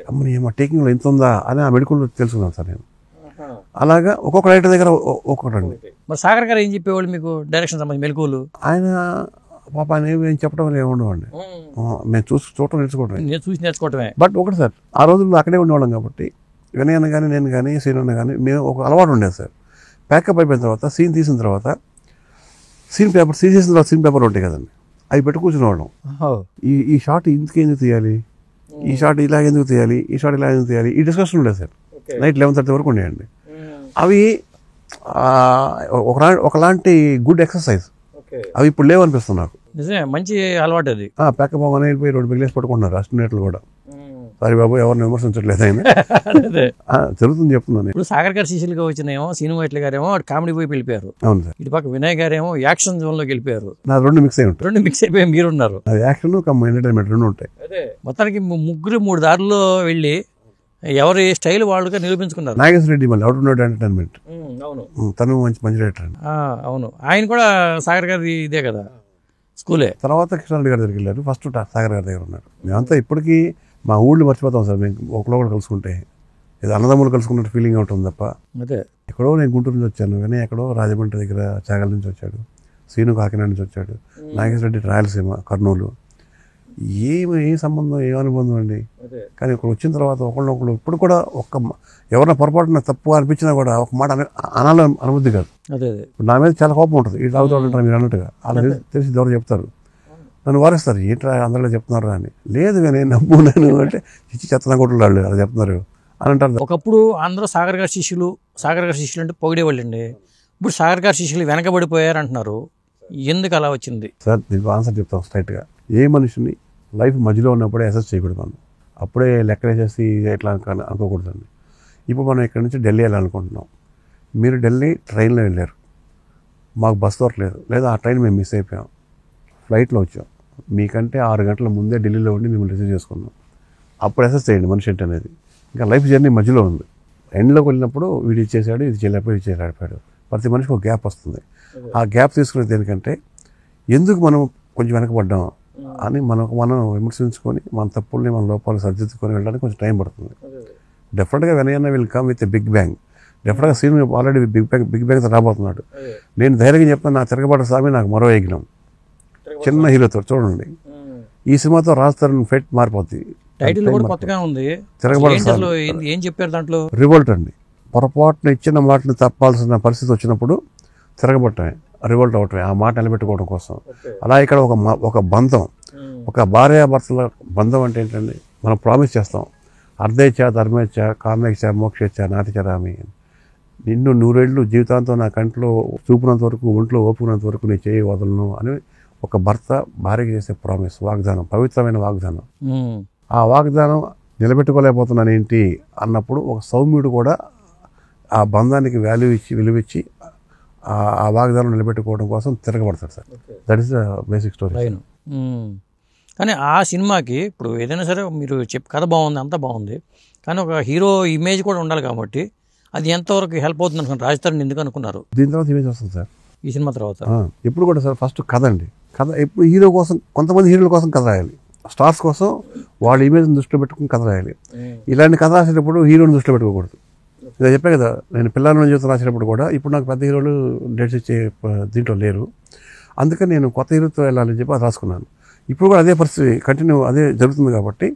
C: అమ్మ ఏమో టేకింగ్లో ఇంత ఉందా అని ఆ మెడికల్ తెలుసుకున్నాను సార్ నేను. అలాగా ఒక్కొక్క రైటర్ దగ్గర ఒక్కొక్కటండి.
A: మరి సాగర్ గారు ఏం చెప్పేవాళ్ళు మీకు డైరెక్షన్ సంబంధించి మెలకువలు?
C: ఆయన పాప ఏం చెప్పడం ఏమి ఉండవండి, మేము చూడటం
A: నేర్చుకోవటమే.
C: బట్ ఒకటి సార్, ఆ రోజుల్లో అక్కడే ఉండేవాళ్ళం కాబట్టి వినయన్న కానీ నేను కానీ సీనన్న కానీ మేము ఒక అలవాటు ఉండేది సార్. ప్యాకప్ అయిపోయిన తర్వాత సీన్ తీసిన తర్వాత సీన్ పేపర్ ఉంటాయి కదండి, అవి పెట్టు కూర్చునేవాళ్ళం. ఈ షాట్ ఎందుకు తీయాలి, ఈ షాట్ ఇలా ఎందుకు తీయాలి, ఈ షాట్ ఇలా ఎందుకు తీయాలి, ఈ డిస్కషన్ ఉండేది సార్. నైట్ 11:30 వరకు ఉండేయండి. అవి ఒకలాంటి గుడ్ ఎక్సర్సైజ్. అవి ఇప్పుడు లేవనిపిస్తుంది నాకు.
A: నిజమే, మంచి అలవాటు అది.
C: ప్యాకప్ అవ్వగానే వెళ్ళిపోయి 2 మిగిలేసి పట్టుకుంటున్నారు అసిస్టెంట్లు కూడా. సారీ బాబు, ఎవరిని విమర్శించట్లేదు, ఆయన జరుగుతుంది చెప్తున్నాను.
A: ఇప్పుడు సాగర్ గారు శిష్యులుగా వచ్చినేమో సినిమా ఎట్ల గారేమో కామెడీ వైపు వెళ్ళిపోయారు.
C: అవును సార్.
A: ఇటు పక్క వినయ్ గారేమో యాక్షన్ జోన్ లోకి వెళ్ళిపోయారు.
C: నా రెండు మిక్స్ అయి ఉంటాయి.
A: రెండు మిక్స్ అయిపోయి మీరున్నారు.
C: అది యాక్షన్ ఎంటర్టైన్మెంట్ రెండు ఉంటాయి.
A: మొత్తానికి ముగ్గురు 3 దారుల్లో వెళ్ళి ఎవరి స్టైల్ వాళ్ళుగా నిరూపించుకున్నారు.
C: నాగేశ్వర రెడ్డి మళ్ళీ అవుట్ నోట్ ఎంటర్టైన్మెంట్, తను మంచి రైటర్ అండి.
A: అవును, ఆయన కూడా సాగర్ గారి ఇదే కదా స్కూలే.
C: తర్వాత కృష్ణారెడ్డి గారి దగ్గరికి వెళ్ళారు, ఫస్ట్ సాగర్ గారి దగ్గర ఉన్నారు. మేమంతా ఇప్పటికీ మా ఊళ్ళు మర్చిపోతాం సార్. మేము ఒకళ్ళు కలుసుకుంటే ఏదో అన్నదమ్ములు కలుసుకున్నట్టు ఫీలింగ్ ఉంటుంది తప్ప.
A: అదే
C: ఎక్కడో నేను గుంటూరు నుంచి వచ్చాను, కానీ ఎక్కడో రాజమండ్రి దగ్గర చాగల నుంచి వచ్చాడు, సీను కాకినాడ నుంచి వచ్చాడు, నాగేశ్వర రెడ్డి రాయలసీమ కర్నూలు. ఏం సంబంధం, ఏం అనుబంధం అండి. కానీ ఇక్కడ వచ్చిన తర్వాత ఒకళ్ళు ఇప్పుడు కూడా ఎవరైనా పొరపాటున తప్పు అనిపించినా కూడా ఒక మాట అనాలని అనుబుద్ధి కాదు. నా మీద చాలా కోపం ఉంటుంది. ఈ తాగుతాడు మీరు అన్నట్టుగా అలా తెలిసి ఎవరు చెప్తారు, నన్ను వారిస్తారు, ఏంట్రా అందరిలో చెప్తున్నారు అని. లేదు కానీ నమ్ము నేను అంటే చిచ్చి చెత్తన కొట్టులాళ్ళు అలా చెప్తున్నారు అని అంటారు.
A: ఒకప్పుడు అందరూ సాగర్ గారి శిష్యులు అంటే పొగిడేవాళ్ళు అండి. ఇప్పుడు సాగర్ గారి శిష్యులు వెనకబడిపోయారు అంటున్నారు. ఎందుకు అలా వచ్చింది
C: సార్? దీనికి ఆన్సర్ చెప్తాం స్ట్రైట్గా. ఏ మనిషిని లైఫ్ మధ్యలో ఉన్నప్పుడే అసెస్ చేయకూడదు, మనం అప్పుడే లెక్కలేసేసి ఎట్లా అనుకోకూడదండి. ఇప్పుడు మనం ఇక్కడ నుంచి ఢిల్లీ వెళ్ళాలనుకుంటున్నాం. మీరు ఢిల్లీ ట్రైన్లో వెళ్ళారు, మాకు బస్ దొరకలేదు, లేదా ఆ ట్రైన్ మేము మిస్ అయిపోయాం, ఫ్లైట్లో వచ్చాం. మీకంటే 6 గంటల ముందే ఢిల్లీలో ఉండి మిమ్మల్ని రిసీవ్ చేసుకున్నాం. అప్పుడు అసెస్ చేయండి మనిషి ఏంటి అనేది. ఇంకా లైఫ్ జర్నీ మధ్యలో ఉంది. ఎండ్లోకి వెళ్ళినప్పుడు వీడు ఇచ్చేసాడు, ఇది చేయలేకపోయి ఇది చేయలేకపోయాడు. ప్రతి మనిషికి ఒక గ్యాప్ వస్తుంది. ఆ గ్యాప్ తీసుకునేది దేనికంటే ఎందుకు మనం కొంచెం వెనకబడ్డాం అని మనం విమర్శించుకొని మన తప్పుల్ని మన లోపాలు సరిదిద్దుకొని వెళ్ళడానికి కొంచెం టైం పడుతుంది. డెఫినెట్గా వెనయన్న will come with big bang. డెఫినెట్గా సీన్ ఆల్రెడీ బిగ్ బ్యాంగ్తో రాబోతున్నాడు. నేను ధైర్యంగా చెప్తాను, నా తిరగబాటు స్వామి నాకు మరో యజ్ఞం. చిన్న హీరోతో చూడండి, ఈ సినిమాతో రాజ్ తరుణ్ ఫెట్ మారిపోద్ది.
A: టైటిల్ కూడా కొత్తగా ఉంది. ఏం చెప్పారు దాంట్లో?
C: రివోల్ట్ అండి. పొరపాటున ఇచ్చిన మాటను తప్పాల్సిన పరిస్థితి వచ్చినప్పుడు తిరగబట్టమే, రివోల్ట్ అవటమే, ఆ మాట నిలబెట్టుకోవడం కోసం. అలా ఇక్కడ ఒక బంధం, ఒక భార్యాభర్తల బంధం అంటే ఏంటండి, మనం ప్రామిస్ చేస్తాం, అర్ధేచ్ఛ ధర్మేచ్ఛ కామేచ్ఛ మోక్షేచ్ఛ నాతిచరామి, నిన్ను 100 ఏళ్ళు జీవితాంతం నా కంట్లో చూపునంత వరకు ఒంట్లో ఓపుకున్నంత వరకు నీ చేయి వదలను అని ఒక భర్త భార్యకి చేసే ప్రామిస్, వాగ్దానం, పవిత్రమైన వాగ్దానం. ఆ వాగ్దానం నిలబెట్టుకోలేకపోతున్నాను ఏంటి అన్నప్పుడు ఒక సౌమ్యుడు కూడా ఆ బంధానికి విలువిచ్చి ఆ వాగ్దానం నిలబెట్టుకోవడం కోసం తిరగబడతాడు sir. That is the basic story.
A: కానీ ఆ సినిమాకి ఇప్పుడు ఏదైనా సరే మీరు కథ బాగుంది, అంతా బాగుంది, కానీ ఒక హీరో ఇమేజ్ కూడా ఉండాలి కాబట్టి అది ఎంతవరకు హెల్ప్ అవుతుంది అనుకున్నారు? రాజ్ తరుణ్ ఎందుకు అనుకున్నారు?
C: దీని తర్వాత ఇమేజ్ వస్తుంది సార్
A: ఈ సినిమా తర్వాత.
C: ఎప్పుడు కూడా సార్ ఫస్ట్ కథ అండి. కథ ఎప్పుడు హీరో కోసం, కొంతమంది హీరోల కోసం కథ రాయాలి, స్టార్స్ కోసం వాళ్ళ ఇమేజ్ని దృష్టిలో పెట్టుకుని కథ రాయాలి. ఇలాంటి కథ రాసేటప్పుడు హీరోని దృష్టిలో పెట్టుకోకూడదు. ఇలా చెప్పే కదా, నేను పిల్లల జీవితం రాసేటప్పుడు కూడా ఇప్పుడు నాకు పెద్ద హీరోలు డేట్స్ ఇచ్చే దీంట్లో లేరు, అందుకని నేను కొత్త హీరోతో వెళ్ళాలని చెప్పి అది రాసుకున్నాను. ఇప్పుడు కూడా అదే పరిస్థితి కంటిన్యూ అదే జరుగుతుంది కాబట్టి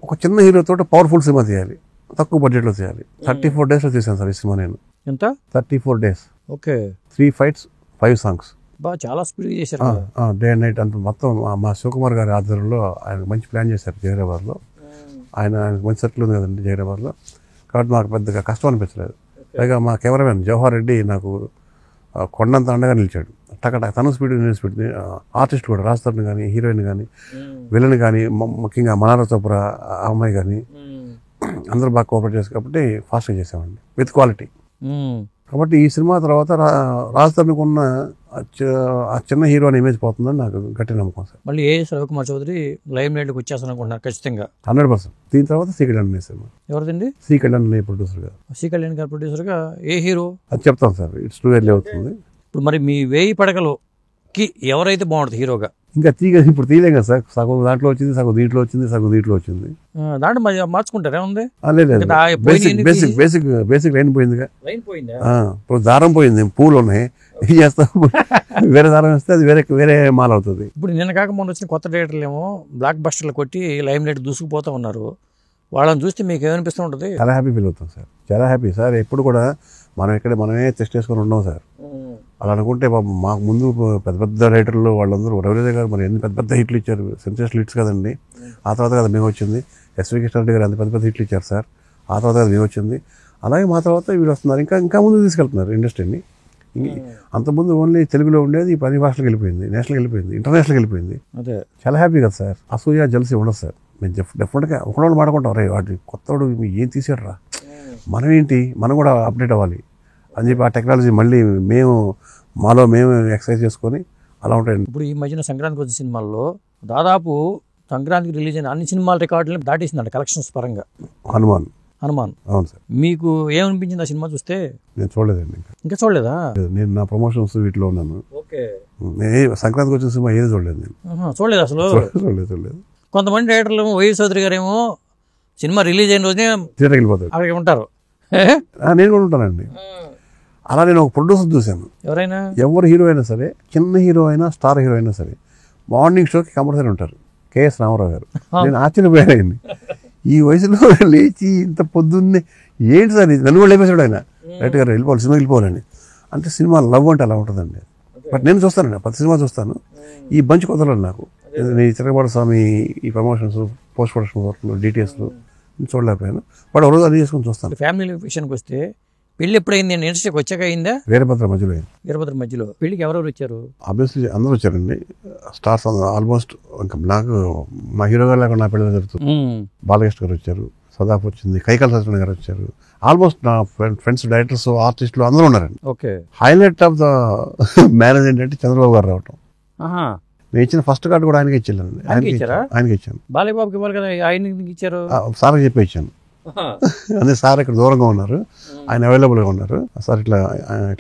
C: ఒక చిన్న హీరోతో పవర్ఫుల్ సినిమా తీయాలి, తక్కువ బడ్జెట్లో తీయాలి. 34 daysలో తీసాను సార్ ఈ సినిమా నేను.
A: ఎంత?
C: 34 days,
A: ఓకే.
C: 3 fights, 5 songs.
A: చాలా స్పీడ్గా చేశారు.
C: డే అండ్ నైట్ అంత మొత్తం మా శివకుమార్ గారి ఆధ్వర్యంలో ఆయన మంచి ప్లాన్ చేశారు జహీరాబాద్లో. ఆయనకు మంచి సర్కిల్ ఉంది కదండి జహీరాబాద్లో, కాబట్టి మాకు పెద్దగా కష్టం అనిపించలేదు. పైగా మా కెమెరామెన్ జవహర్ రెడ్డి నాకు కొండంత అండగా నిలిచాడు. తను స్పీడ్ నేను స్పీడ్. ఆర్టిస్ట్ కూడా రాజతరుణ్ కానీ, హీరోయిన్ కానీ, విలన్ కానీ, ముఖ్యంగా మనారా చోప్రా ఆ అమ్మాయి కానీ అందరూ బాగా కోఆపరేట్ చేస్తారు కాబట్టి ఫాస్ట్గా చేసామండి విత్ క్వాలిటీ. కాబట్టి ఈ సినిమా తర్వాత రాజతరుణ్కి ఉన్న ఆ చిన్న హీరో అనే ఇమేజ్ పోతుందని నాకు గట్టి నమ్మకం సార్.
A: మళ్ళీ ఏ రవికుమార్ చౌదరి లైమ్ లైట్కి వచ్చేస్తాను అనుకుంటున్నారు ఖచ్చితంగా
C: 100%. దీని తర్వాత సి కళ్యాణ్ అనే సినిమా.
A: ఎవరిదండి?
C: సి కళ్యాణ్ అనే ప్రొడ్యూసర్గా.
A: సి కళ్యాణ్ గారు ప్రొడ్యూసర్గా. ఏ హీరో
C: అది చెప్తాను సార్, ఇట్స్ టూ ఎర్లీ అవుతుంది.
A: ఇప్పుడు మరి మీ 1000 పడకలోకి ఎవరైతే బాగుంటుంది హీరోగా?
C: ఇంకా ఇప్పుడు తీయలేం కదా సార్, సగం దాంట్లో వచ్చింది, సగం దీంట్లో వచ్చింది, సగం దీంట్లో వచ్చింది.
A: దాంట్లో మార్చుకుంటారా? ఉంది
C: లేదు, బేసిక్ లైన్ పోయిందిగా. ఇప్పుడు దారం పోయింది, పూలు ఉన్నాయి, ఏం చేస్తాం? వేరే దారం వేస్తే అది వేరే మాల్ అవుతుంది.
A: ఇప్పుడు నిన్న కాక మొన్న వచ్చిన కొత్త డైరెక్టర్లు ఏమో బ్లాక్ బస్టర్లు కొట్టి లైమ్ లైట్ దూసుకుపోతూ ఉన్నారు. వాళ్ళని చూస్తే మీకు ఏమనిపిస్తూ ఉంటుంది?
C: చాలా హ్యాపీ ఫీల్ అవుతాం సార్, చాలా హ్యాపీ సార్. ఎప్పుడు కూడా మనమే టెస్ట్ చేసుకొని ఉన్నాం సార్. అలా అనుకుంటే మాకు ముందు పెద్ద పెద్ద రైటర్లు వాళ్ళందరూ రవితేజ గారు మరి ఎన్ని పెద్ద పెద్ద హిట్లు ఇచ్చారు, సెన్సేషనల్ హిట్స్ కదండి. ఆ తర్వాత కదా మేము వచ్చింది. ఎస్వి కృష్ణారెడ్డి గారు అంత పెద్ద పెద్ద హిట్లు ఇచ్చారు సార్. ఆ తర్వాత కదా మేము వచ్చింది. అలాగే మా తర్వాత వీళ్ళు వస్తున్నారు, ఇంకా ముందు తీసుకెళ్తున్నారు ఇండస్ట్రీని. అంతకుముందు ఓన్లీ తెలుగులో ఉండేది, 10 భాషలకు వెళ్ళిపోయింది, నేషనల్కి వెళ్ళిపోయింది, ఇంటర్నేషనల్కి వెళ్ళిపోయింది.
A: అదే చాలా
C: హ్యాపీ కదా సార్. అసూయ జలసి ఉండదు సార్. మేము డెఫినెట్గా ఒకళ్ళు మాడుకుంటాం, రే వాటి కొత్తవాడు ఏం తీసాడు రా, మనం ఏంటి, మనం కూడా అప్డేట్ అవ్వాలి అని చెప్పి ఆ టెక్నాలజీ మళ్ళీ మాలో మేము ఎక్సర్సైజ్ చేసుకొని అలా ఉంటాయండి.
A: ఇప్పుడు ఈ మధ్యన సంక్రాంతికి వచ్చిన సినిమాల్లో దాదాపు సంక్రాంతికి రిలీజ్ అయిన అన్ని సినిమాల రికార్డులను దాటేసిందంట కలెక్షన్స్ పరంగా.
C: హనుమాన్.
A: అవును సార్. మీకు ఏమనిపించింది ఆ సినిమా చూస్తే?
C: నేను చూడలేదండి. ఇంకా
A: చూడలేదా?
C: నేను నా ప్రమోషన్స్ వీటిలో ఉన్నాను. సంక్రాంతికి వచ్చిన సినిమా ఏది చూడలేదు నేను.
A: చూడలేదు అసలు? చూడలేదు. కొంతమంది డైరెక్టర్లు వైవి చౌదరి గారు ఏమో సినిమా రిలీజ్ అయిన రోజునే థియేటర్కి వెళ్ళిపోతారు, అక్కడికి ఉంటారు.
C: నేను కూడా ఉంటానండి. అలా నేను ఒక ప్రొడ్యూసర్ చూశాను. ఎవరు హీరో అయినా సరే, చిన్న హీరో అయినా స్టార్ హీరో అయినా సరే, మార్నింగ్ షోకి కంపల్సరీ ఉంటారు. కేఎస్ రామారావు గారు. నేను ఆశ్చర్యపోయానండి, ఈ వయసులో లేచి ఇంత పొద్దున్నే ఏంటి సార్ ఇది, నన్ను కూడా లేపేశాడు ఆయన. రైట్ గారు వెళ్ళిపోవాలి, సినిమాకి వెళ్ళిపోవాలని. అంటే సినిమా లవ్ అంటే అలా ఉంటుందండి. బట్ నేను చూస్తానండి, ప్రతి సినిమా చూస్తాను. ఈ బంచ్ కొత్తలో నాకు చిరకబాటు స్వామి ఈ ప్రమోషన్స్, పోస్ట్ ప్రొడక్షన్ వర్క్లు, డీటెయిల్స్లు చూడలేకపోయాను. బట్ ఒక రోజు అది చేసుకొని చూస్తాను.
A: ఫ్యామిలీ విషయానికి వస్తే పెళ్లి ఎప్పుడైంది? ఇండస్ట్రీకి వచ్చాక అయిందా?
C: వీరభద్ర మధ్యలో.
A: వీరభద్ర మధ్యలో పెళ్లికి ఎవరెవరు వచ్చారు?
C: ఆబ్వియస్లీ అందరూ వచ్చారండి, స్టార్స్ ఆల్మోస్ట్. ఇంకా నాకు మా హీరో గారు లేకుండా నా పెళ్లి జరుగుతుంది. బాలకృష్ణ గారు వచ్చారు, సదాఫ్ వచ్చింది, కైకాల సత్యనారాయణ గారు వచ్చారు. ఆల్మోస్ట్ నా ఫ్రెండ్స్, డైరెక్టర్స్, ఆర్టిస్టులు అందరూ ఉన్నారండి. హైలైట్ ఆఫ్ ద మ్యారేజ్ ఏంటంటే చంద్రబాబు గారు రావటం. నేను ఇచ్చిన ఫస్ట్ కార్డు కూడా ఆయనకి ఇచ్చాను. ఆయనకి ఇచ్చాను.
A: బాలయ్యబాబుకి ఇవ్వాలి కదా, ఆయన ఇచ్చారు.
C: సార్కి చెప్పి ఇచ్చాను. అదే సార్ ఇక్కడ దూరంగా ఉన్నారు, ఆయన అవైలబుల్గా ఉన్నారు. సార్ ఇట్లా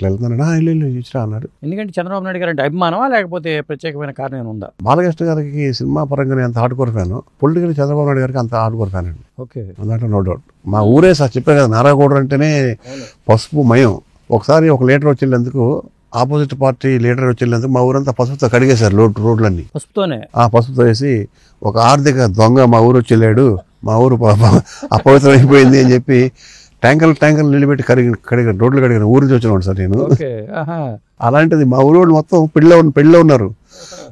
C: వెళ్తున్నాడు, ఇల్లు ఇచ్చిరా అన్నాడు.
A: ఎందుకంటే చంద్రబాబు నాయుడు గారు అంటే అభిమానమా లేకపోతే ప్రత్యేకమైన కారణం ఉందా?
C: బాలకృష్ణ గారికి సినిమా పరంగా నేను అంత hard core fan, political Chandrababu Naidu గారికి అంత హార్డ్ కోర్ ఫ్యాన్ అండి. దాంట్లో నో డౌట్. మా ఊరే సార్ చెప్పే కదా, నారాయణగౌడ అంటేనే పసుపు మయం. ఒకసారి ఒక లీటర్ వచ్చేందుకు, ఆపోజిట్ పార్టీ లీడర్ వచ్చేందుకు మా ఊరంతా పసుపుతో కడిగేశారు రోడ్లన్నీ. పసుపుతో వేసి ఒక ఆర్థిక దొంగ మా ఊరు వచ్చి వెళ్ళాడు, మా ఊరు అపవిత్రమైపోయింది అని చెప్పి ట్యాంకర్లు నిలబెట్టి కడిగిన రోడ్లు కడిగిన ఊరి నుంచి వచ్చిన సార్ నేను. అలాంటిది మా ఊరు వాళ్ళు మొత్తం పెళ్ళిలో ఉన్నారు.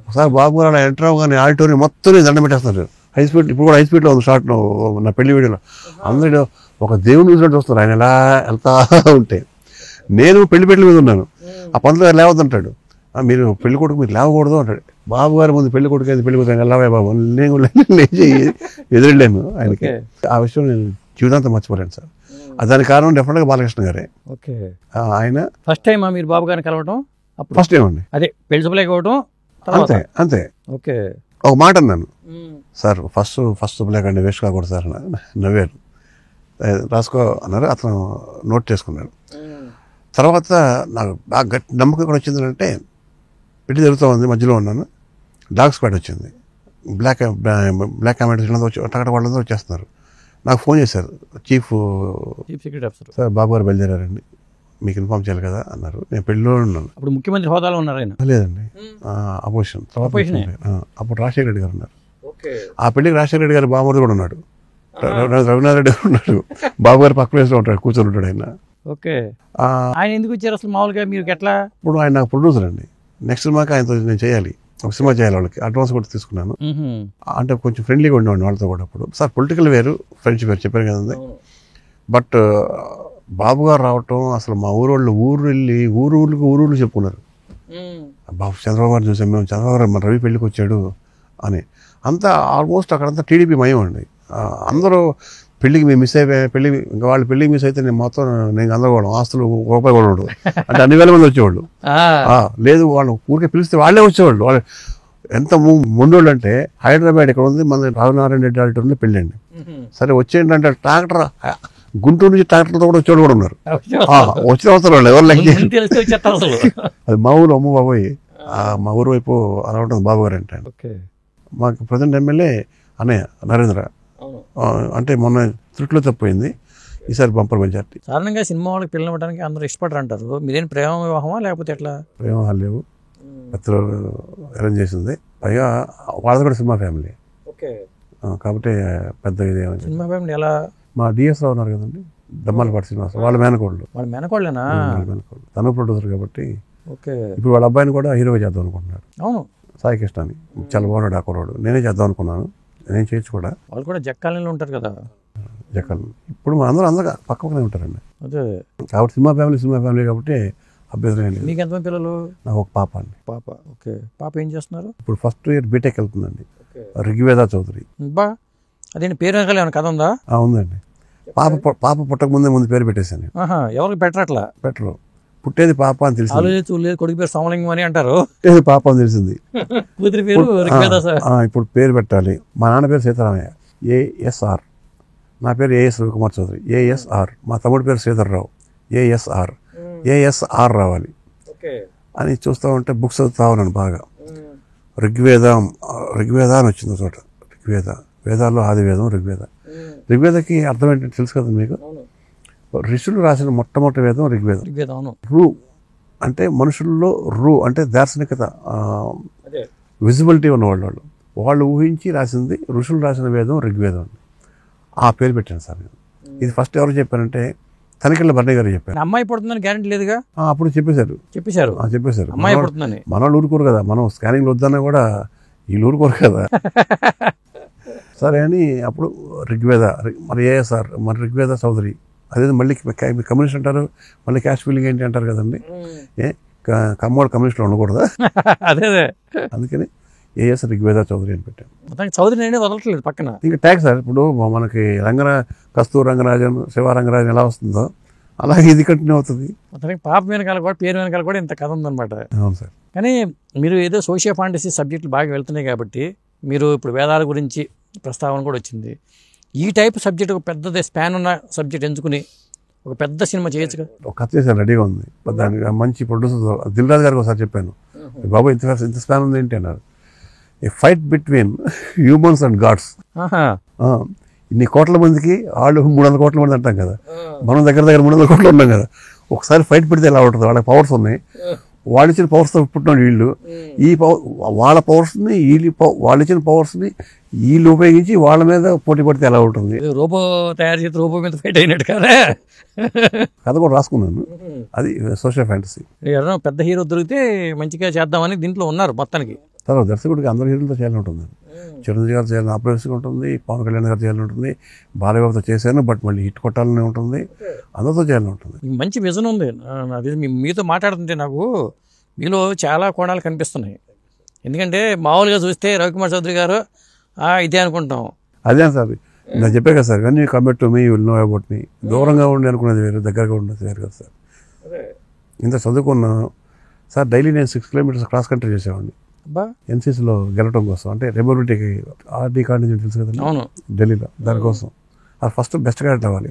C: ఒకసారి బాబు గారు అలా ఎంటర్ అవ్వగానే ఆడిటోరియం మొత్తం దండం పెట్టేస్తున్నారు. హై స్పీడ్, ఇప్పుడు కూడా హై స్పీడ్లో ఉంది షార్ట్ నా పెళ్లి వీడియోలో. అందరూ ఒక దేవుని చూసినట్టు వస్తున్నారు ఆయన ఎలా వెళ్తా ఉంటే. నేను పెళ్లి మీద ఉన్నాను. ఆ పంతులు గారు లేవద్దంటాడు, మీరు పెళ్లి కొడుకు మీరు లేవకూడదు అంటాడు. బాబు గారు ముందు పెళ్లి కొడుకు అయితే పెళ్లి కొడుకు వెళ్ళవే బాబు, నేను లేచి ఎదురెళ్ళాను ఆయనకి. ఆ విషయం నేను జీవితాంతం మర్చిపోయాను సార్. దానికి కారణం డెఫినెట్గా బాలకృష్ణ గారే. ఆయన
A: ఫస్ట్ టైం మీరు బాబు గారిని కలవటం?
C: ఫస్ట్ టైం అండి.
A: అదే పెళ్లి శుభలేఖ ఇవ్వటం
C: అంతే. ఒక మాట అన్నాను, సార్ ఫస్ట్ శుభలేఖ అండి, వేస్ట్ కాకూడదు సార్. నవ్వారు, రాసుకో అన్నారు. అతను నోట్ చేసుకున్నాడు. తర్వాత నాకు బాగా గట్టి నమ్మకం కూడా వచ్చింది అంటే, పెళ్లి జరుగుతూ ఉంది, మధ్యలో ఉన్నాను, డాగ్ స్క్వాడ్ వచ్చింది, బ్లాక్ కామెంట్ వాళ్ళందరూ వచ్చేస్తున్నారు. నాకు ఫోన్ చేశారు, చీఫ్ సెక్రటరీ ఆఫీసర్, సార్ బాబు గారు బయలుదేరారండి, మీకు ఇన్ఫార్మ్ చేయాలి కదా అన్నారు. నేను పెళ్లిలో ఉన్నాను.
A: అప్పుడు ముఖ్యమంత్రి హోదాలో ఉన్నారు ఆయన?
C: లేదండి, అపోజిషన్. అప్పుడు రాజశేఖర రెడ్డి గారు ఉన్నారు. ఆ పెళ్లికి రాజశేఖర రెడ్డి గారు బామూర్తి కూడా ఉన్నాడు, రఘునాథ్ రెడ్డి గారు ఉన్నాడు, బాబు గారు పక్క ప్లేస్లో ఉంటాడు, కూర్చొని ఉంటాడు ఆయన.
A: ఓకే. ఆయన ఎందుకు వచ్చారు అసలు మామూలుగా మీకు ఎట్లా?
C: ఇప్పుడు ఆయన నాకు ప్రొడ్యూసర్ అండి. నెక్స్ట్ సినిమాకి ఆయనతో నేను చేయాలి, ఒక సినిమా చేయాలి. వాళ్ళకి అడ్వాన్స్ కూడా తీసుకున్నాను. అంటే కొంచెం ఫ్రెండ్లీగా ఉండేవాడిని వాళ్ళతో కూడా. అప్పుడు సార్ పొలిటికల్ వేరు, ఫ్రెండ్షిప్ వేరు చెప్పారు కదండి. బట్ బాబు గారు రావటం, అసలు మా ఊరోళ్ళు ఊరు వెళ్ళి ఊరు చెప్పుకున్నారు, బాబు చంద్రబాబు గారు చూసాం మేము, చంద్రబాబు గారు మన రవి పెళ్ళికి వచ్చాడు అని. అంతా ఆల్మోస్ట్ అక్కడంతా టీడీపీ మయం అండి. అందరూ పెళ్ళికి మేము మిస్ అయిపోయా, ఇంకా వాళ్ళ పెళ్ళికి మిస్ అయితే నేను మొత్తం నేను గందరగోళం, ఆస్తులు రూపాయి కూడా ఉండదు. అంటే అన్ని వేల మంది వచ్చేవాళ్ళు. లేదు వాళ్ళు ఊరికే పిలిస్తే వాళ్ళే వచ్చేవాళ్ళు. వాళ్ళు ఎంత ముందోళ్ళు అంటే హైదరాబాద్ ఇక్కడ ఉంది, మన రాఘనారాయణ రెడ్డి వాళ్ళ ఉంది పెళ్ళి అండి. సరే వచ్చేయండి అంటే ట్రాక్టర్ గుంటూరు నుంచి ట్రాక్టర్తో కూడా వచ్చేవాళ్ళు కూడా ఉన్నారు. వచ్చిన అవసరం వాళ్ళు ఎవరు లెక్క. అది మా ఊరు అమ్మ బాబోయ్, మా ఊరు వైపు అలా ఉంటుంది బాబు గారు అంటే. మాకు ప్రజెంట్ ఎమ్మెల్యే అన్నయ్య నరేంద్ర. అంటే మొన్న త్రుట్లో తప్పిపోయింది, ఈసారి బంపర్ మెజార్టీ.
A: సాధారణంగా సినిమా వాళ్ళకి పిల్లలు ఇవ్వడానికి అందరూ ఇష్టపడరు అంటారు. మీరేం ప్రేమ వివాహమా లేకపోతే ఎట్లా?
C: ప్రేమ లేవు, పెద్దలు అరేంజ్ చేసింది. పైగా వాళ్ళది కూడా సినిమా ఫ్యామిలీ కాబట్టి పెద్ద ఇదే.
A: సినిమా ఫ్యామిలీ ఎలా?
C: మా డిఎస్ రావు ఉన్నారు కదండి, దమ్మాలపాటి శ్రీనివాస, వాళ్ళ మేనకోళ్ళు.
A: వాళ్ళ మేనకోళ్ళేనా?
C: మేనకోళ్ళు. తను ప్రొడ్యూసర్ కాబట్టి.
A: ఓకే.
C: ఇప్పుడు వాళ్ళ అబ్బాయిని కూడా హీరోగా చేద్దాం అనుకుంటున్నాడు.
A: అవును,
C: సాయి కృష్ణ అని. చాలా బాగున్నాడు ఆ కుర్రాడు. నేనే చేద్దాం అనుకున్నాను, నేను చేయొచ్చు కూడా.
A: వాళ్ళు కూడా జక్కాలలో ఉంటారు కదా.
C: జక్కలు ఇప్పుడు అందరూ పక్కనే ఉంటారండి.
A: అదే
C: కాబట్టి సినిమా ఫ్యామిలీ కాబట్టి అభ్యర్థం ఏంటి.
A: మీకు ఎంతమంది పిల్లలు?
C: నాకు ఒక పాప అండి.
A: పాప. ఓకే. పాప ఏం చేస్తున్నారు?
C: ఇప్పుడు ఫస్ట్ ఇయర్ బీటెక్ వెళ్తుందండి, ఋగ్వేద చౌదరి.
A: బా, అదేంటి పేరు వెనకాల ఏమైనా కథ ఉందా?
C: ఉందండి. పాప పుట్టక ముందు పేరు పెట్టేశాను.
A: ఎవరికి పెట్టరట్లా?
C: పెట్టరు. పుట్టేది పాప అని తెలిసింది.
A: ఆలోచించలేదు, కొడుకు పేరు సమలింగం అని అంటారు,
C: పుట్టేది పాప అని తెలిసింది.
A: కూతురి పేరు ఋగ్వేద.
C: ఇప్పుడు పేరు పెట్టాలి. మా నాన్న పేరు సీతారామయ్య, ఏఎస్ఆర్. నా పేరు ఏఎస్ రవికుమార్ చౌదరి, ఏఎస్ఆర్. మా తమ్ముడి పేరు శ్రీధర్రావు, ఏఎస్ఆర్ రావాలి అని చూస్తూ ఉంటే బుక్స్ చదువుతా ఉన్నాను బాగా. ఋగ్వేద అని వచ్చింది చోట. వేదాల్లో ఆది వేదం ఋగ్వేద. ఋగ్వేదకి అర్థం ఏంటంటే తెలుసు కదా మీకు. ఋషులు రాసిన మొట్టమొదటి వేదం ఋగ్వేదం. రు అంటే మనుషుల్లో అంటే దార్శనికత, విజిబిలిటీ ఉన్నవాళ్ళు. వాళ్ళు ఊహించి రాసింది ఋషులు రాసిన వేదం ఋగ్వేదం. ఆ పేరు పెట్టాను సార్ నేను. ఇది ఫస్ట్ ఎవరు చెప్పారంటే తనికెళ్ళ బర్ణయ్య గారు చెప్పారు.
A: అమ్మాయి పుడుతుందని గ్యారెంటీ లేదుగా.
C: అప్పుడు చెప్పేశారు.
A: అమ్మాయి పుడుతుందని.
C: మన ఊరుకోరు కదా, మనం స్కానింగ్ వద్దన్నా కూడా వీళ్ళు ఊరుకోరు కదా. సరే అని అప్పుడు ఋగ్వేద, మరి ఏఎస్ఆర్, మరి ఋగ్వేద చౌదరి. అదే మళ్ళీ కమ్యూనిస్ట్ అంటారు, మళ్ళీ క్యాస్ట్ ఫీలింగ్ ఏంటి అంటారు కదండి. కమ్మోడు కమ్యూనిస్ట్లో ఉండకూడదా?
A: అదే
C: అందుకని ఏఎస్ ఋగ్వేద చౌదరి అని పెట్టాను.
A: చౌదరి అనేది వదలట్లేదు పక్కన.
C: ఇంకా ట్యాగ్ సార్. ఇప్పుడు మనకి కస్తూరి రంగరాజన్, శివ రంగరాజన్ ఎలా వస్తుందో అలాగే ఇది కంటిన్యూ అవుతుంది.
A: పాప వెనకాల కూడా, పేరు వెనకాల కూడా ఇంత కథ ఉందన్నమాట.
C: అవును సార్.
A: కానీ మీరు ఏదో సోషియో ఫాంటసీ సబ్జెక్టులు బాగా వెళ్తున్నాయి కాబట్టి మీరు ఇప్పుడు వేదాల గురించి ప్రస్తావన కూడా వచ్చింది. ఈ టైప్ సబ్జెక్ట్, ఒక పెద్ద స్పాన్ ఉన్న సబ్జెక్ట్ ఎంచుకుని ఒక పెద్ద సినిమా చేయొచ్చు కదా.
C: ఒక కథ చేశాను, రెడీగా ఉంది. దానికి మంచి ప్రొడ్యూసర్ దిల్ రాజు గారికి ఒకసారి చెప్పాను, బాబు ఇంత స్పాన్ ఉంది ఏంటి అన్నారు. A fight between humans and gods. ఇన్ని కోట్ల మందికి వాళ్ళు 300 కోట్ల మంది అంటాం కదా, మనం దగ్గర 300 కోట్లు ఉన్నాం కదా. ఒకసారి ఫైట్ పెడితే ఎలా ఉంటుంది. వాళ్ళకి పవర్స్ ఉన్నాయి, వాళ్ళు ఇచ్చిన పవర్స్తో పుట్టినాడు వీళ్ళు. ఈ వాళ్ళ పవర్స్ని వాళ్ళు ఇచ్చిన పవర్స్ని వీళ్ళు ఉపయోగించి వాళ్ళ మీద పోటీ పడితే ఎలా ఉంటుంది.
A: రోబో తయారు చేసి రోబో మీద ఫైట్ అయినట్టు కదా.
C: కథ కూడా రాసుకున్నాను. అది సోషల్ ఫ్యాంటసీ.
A: ఎవరైనా పెద్ద హీరో దొరికితే మంచిగా చేద్దామని దీంట్లో ఉన్నారు మొత్తానికి.
C: తర్వాత దర్శకుడికి అందరు హీరోలతో చేయాలని ఉంటుంది. చిరంజీవి గారు చేయాలని ఆపరేషన్ ఉంటుంది, పవన్ కళ్యాణ్ గారు చేయాలని ఉంటుంది, బాలయ్యబాబుతో చేశాను బట్ మళ్ళీ హిట్ కొట్టాలని ఉంటుంది, అందరితో చేయాలని ఉంటుంది. మంచి విజన్ ఉంది. అది మీతో మాట్లాడుతుంటే నాకు మీలో చాలా కోణాలు కనిపిస్తున్నాయి. ఎందుకంటే మామూలుగా చూస్తే రవికుమార్ చౌదరి గారు ఇదే అనుకుంటాం. అదే సార్ నేను చెప్పే కదా సార్, కానీ commit to me will know about me. దూరంగా ఉండి అనుకునేది వేరు, దగ్గరగా ఉండేది వేరు కదా సార్. ఇంత చదువుకున్నాను సార్. డైలీ నేను 6 కిలోమీటర్స్ క్రాస్ కంట్రీ చేసేవాడిని ఎన్సీసీలో గెలవడం కోసం. అంటే రెబోలిటీకి ఆర్డీ కార్డు నుంచి తెలుసు కదండి, ఢిల్లీలో. దానికోసం అది ఫస్ట్ బెస్ట్ క్యాడెట్ అవ్వాలి.